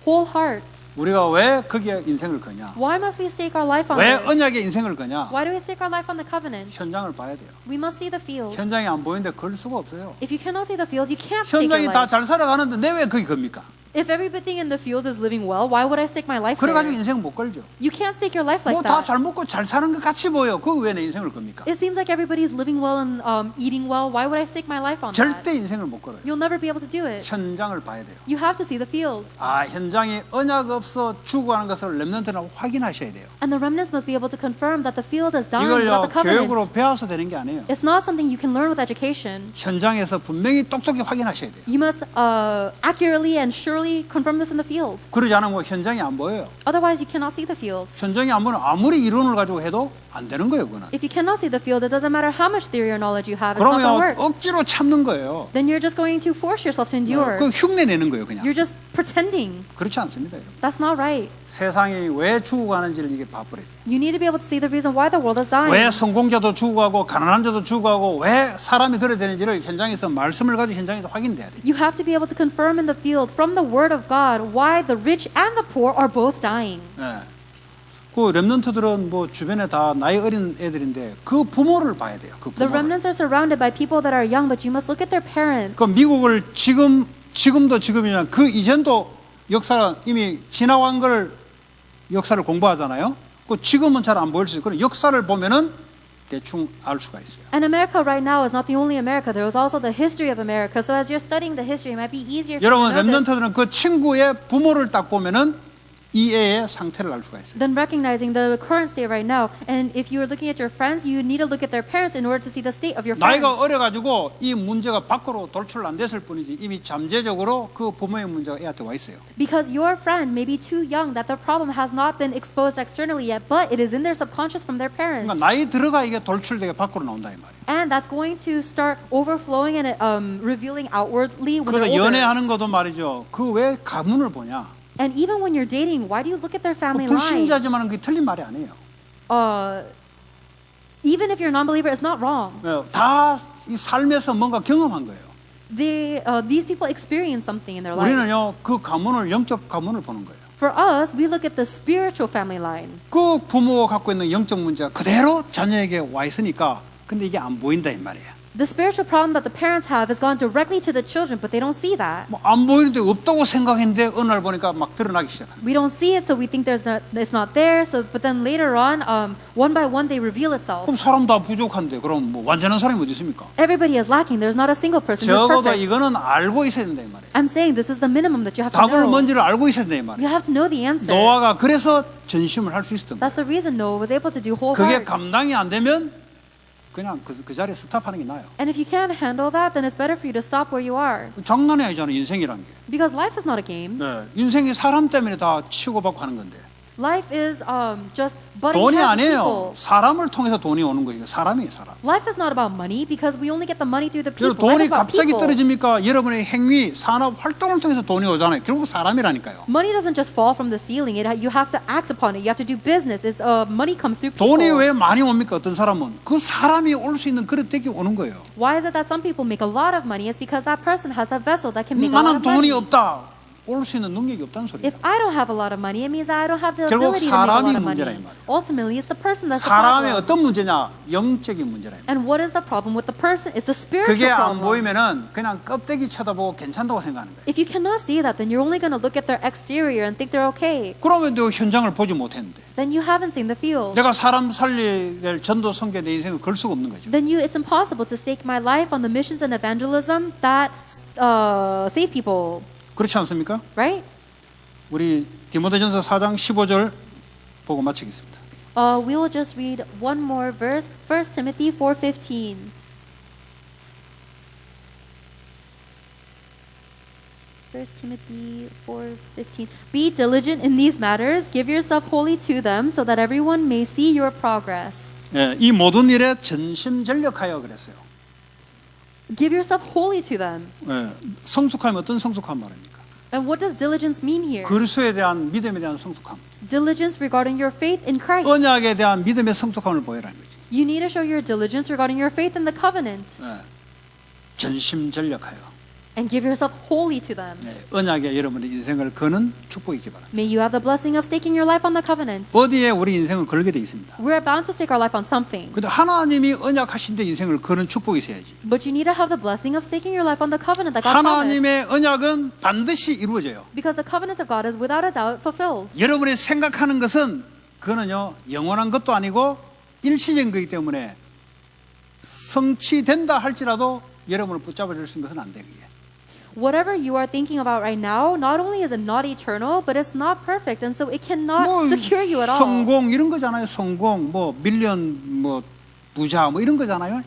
Whole heart. 우리가 왜 거기에 인생을 거냐? Why must we stake our life on 왜 it? 언약에 인생을 거냐? Why do we stake our life on the covenant? 현장을 봐야 돼요. We must see the field. 현장이 안 보이는데 걸 수가 없어요. If you cannot see the field, you can't stake your 현장이 다 life. 잘 살아가는데 내 왜 거기 겁니까? If everything in the field is living well, why would I stake my life 그래가지고 there? 인생 못 걸죠. You can't stake your life like 뭐 다 that. 잘 먹고 잘 사는 것 같이 보여. 그거 왜 내 인생을 겁니까? It seems like everybody's living well and eating well. Why would I stake my life on that? 절대 인생을 못 걸어요. You'll never be able to do it. 현장을 봐야 돼요. You have to see the field. 아, 현장이 언약 없어 죽어가는 것을 렘넌트는 확인하셔야 돼요. And the remnants must be able to confirm that the field is dying without 이걸요 the 교육으로 covenant. 배워서 되는 게 아니에요. It's not something you can learn with education. 현장에서 분명히 똑똑히 확인하셔야 돼요. You must accurately and surely confirm this in the field. 그러지 않으면 현장이 안 보여요. Otherwise, you cannot see the field. 현장이 안 보면 아무리 이론을 가지고 해도 안 되는 거예요, 그거는. If you cannot see the field, it doesn't matter how much theory or knowledge you have. It's not going to 그러면 work. 억지로 참는 거예요. Then you're just going to force yourself to endure. 그 흉내 내는 거예요, 그냥. You're just pretending. 그렇지 않습니다, 여러분. That's not right. 세상이 왜 죽어가는지를 이게 봐버려야 돼요. You need to be able to see the reason why the world is dying. 왜 성공자도 죽어가고 가난한 자도 죽어가고 왜 사람이 그래 되는지를 현장에서 말씀을 가지고 현장에서 확인돼야 돼요. You have to be able to confirm in the field from the word of God why the rich and the poor are both dying. 네. 그 렘넌트들은 뭐 주변에 다 나이 어린 애들인데 그 부모를 봐야 돼요. 그 The 부모를. remnants are surrounded by people that are young, but you must look at their parents. 그 미국을 지금도 지금이냐 그 이전도 역사 이미 지나간 걸 역사를 공부하잖아요. 그 지금은 잘 안 보일 수 있어요. 그런 역사를 보면은 대충 알 수가 있어요. And America right now is not the only America. There was also the history of America. So as you're studying the history, it might be easier for you 여러분 to know this 렘넌트들은 그 친구의 부모를 딱 보면은 이 애의 상태를 알 수가 있어요. than recognizing the current state right now. And if you are looking at your friends, you need to look at their parents in order to see the state of your friends. 나이가 어려가지고 이 문제가 밖으로 돌출 안 됐을 뿐이지 이미 잠재적으로 그 부모의 문제가 애한테 와 있어요. Because your friend may be too young that the problem has not been exposed externally yet, but it is in their subconscious from their parents. 그러니까 나이 들어가 이게 돌출되게 밖으로 나온다 이 말이에요. And that's going to start overflowing and revealing outwardly when 그래서 they're older. 연애하는 것도 말이죠. 그 왜 가문을 보냐? And even when you're dating, why do you look at their family line? 불신자지만 그게 틀린 말이 아니에요. Even if you're a non-believer, it's not wrong. 다 이 삶에서 뭔가 경험한 거예요. These people experience something in their life. 우리는요 그 가문을 영적 가문을 보는 거예요. For us, we look at the spiritual family line. 그 부모가 갖고 있는 영적 문제가 그대로 자녀에게 와 있으니까 근데 이게 안 보인다 이 말이에요. The spiritual problem that the parents have has gone directly to the children, but they don't see that. 뭐 안 보이는데 없다고 생각했는데 어느 날 보니까 막 드러나기 시작합니다. We don't see it, so we think it's not there. So, but then later on, one by one, they reveal itself. 그럼 사람 다 부족한데 그럼 뭐 완전한 사람이 어디 있습니까? Everybody is lacking. There's not a single person who's 적어도 perfect. 이거는 알고 있어야 된다 이 말이에요. I'm saying this is the minimum that you have to 답을 know. 뭔지를 알고 있어야 된다 이 You 말이에요. have to know the answer. 노아가 그래서 전심을 할 수 있었던 거예요. That's the reason Noah was able to do whole 그게 heart. 감당이 안 되면 그냥 그 자리에 스탑하는 게 나아요. And if you can't handle that, then it's better for you to stop where you are. 장난이 아니잖아요, 인생이란 게. Because life is not a game. 네, 인생이 사람 때문에 다 치고받고 하는 건데. Life is just butting 돈이 heads with 아니에요. people. 사람을 통해서 돈이 오는 거예요. 사람이에요, 사람. Life is not about money because we only get the money through the people. 그래서 Life 돈이 is about 갑자기 people. 떨어집니까? 여러분의 행위, 산업 활동을 통해서 돈이 오잖아요. 결국 사람이라니까요. Money doesn't just fall from the ceiling. You have to act upon it. You have to do business. Money comes through people. 돈이 왜 많이 옵니까? 어떤 사람은 그 사람이 올 수 있는 그릇되기 오는 거예요. Why is it that some people make a lot of money? It's because that person has that vessel that can make a lot 나는 of money. 돈이 없다. 올 수 있는 능력이 없다는 소리예요. If I don't have a lot of money, it means that I don't have the 결국 ability to make a lot 사람이 of money. 문제라 이 말이에요. Ultimately, it's the person that's the 사람의 problem. 어떤 문제냐? 영적인 문제라 이 말이에요. And what is the problem with the person? It's the spiritual 그게 안 problem. 보이면은 그냥 껍데기 쳐다보고 괜찮다고 생각하는 거예요. If you cannot see that, then you're only going to look at their exterior and think they're okay. 그러면 또 현장을 보지 못했는데 Then you haven't seen the field. 내가 사람 살려야 될 전도 선교 내 인생을 걸 수가 없는 거죠. Then it's impossible to stake my life on the missions and evangelism that save people, 그렇지 않습니까? right? 우리 디모데전서 4장 15절 보고 마치겠습니다. We will just read one more verse, 1 Timothy 4:15. First Timothy 4:15. Be diligent in these matters, give yourself wholly to them, so that everyone may see your progress. 예, 이 모든 일에 전심전력하여 그랬어요. Give yourself wholly to them. 예, 성숙하면 어떤 성숙한 말입니까? And what does diligence mean here? 그리스도에 대한 믿음에 대한 성숙함, Diligence regarding your faith in Christ. 언약에 대한 믿음의 성숙함을 보여라는 거지. You need to show your diligence regarding your faith in the covenant 예, 전심전력하여 and give yourself wholly to them. 예, 언약에 여러분의 인생을 거는 축복이 있기 바랍니다. May you have the blessing of staking your life on the covenant. 어디에 우리 인생을 걸게 돼 있습니다. We're bound to stake our life on something, 근데 하나님이 언약하신 데 인생을 거는 축복이 있어야지. but you need to have the blessing of staking your life on the covenant that God promised. 하나님의 언약은 반드시 이루어져요. Because the covenant of God is without a doubt fulfilled. 여러분이 생각하는 것은 그거는요 영원한 것도 아니고 일시적인 거기 때문에 성취된다 할지라도 여러분을 붙잡아 줄 수 있는 것은 안 돼. 그게. Whatever you are thinking about right now, not only is it not eternal, but it's not perfect, and so it cannot 뭐 secure you at all. 성공 이런 거잖아요. 성공 뭐 밀리언 뭐 부자 뭐 이런 거잖아요.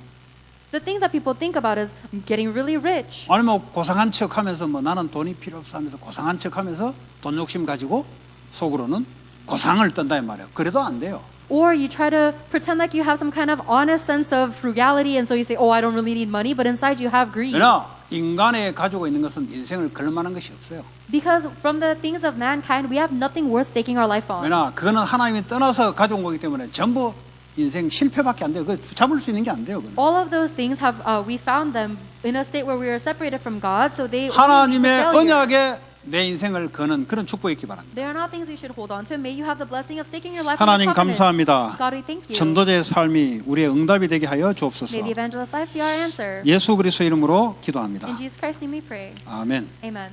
The thing that people think about is getting really rich. 아니면 고상한 척하면서 뭐 나는 돈이 필요 없어 하면서 고상한 척하면서 돈 욕심 가지고 속으로는 고상을 떤다 이 말이에요. 그래도 안 돼요. Or you try to pretend like you have some kind of honest sense of frugality, and so you say, oh, I don't really need money, but inside you have greed. 왜냐 인간에 가지고 있는 것은 인생을 걸 만한 것이 없어요. Because from the things of mankind, we have nothing worth staking our life on. 왜냐 그거는 하나님이 떠나서 가져온 거기 때문에 전부 인생 실패밖에 안 돼요. 그 잡을 수 있는 게 안 돼요. 그건. All of those things have we found them in a state where we are separated from God, so they only lead to 하나님의 failure. 언약에 내 인생을 거는 그런 축복이 있기 바랍니다. They are not things we should hold on to. May you have the blessing of staking your life 하나님 on the covenant. 감사합니다. God, we thank you. 전도자의 삶이 우리의 응답이 되게 하여 주옵소서. May the evangelist's life be our answer. 예수 그리스도 이름으로 기도합니다. In Jesus Christ's name we pray. 아멘. Amen.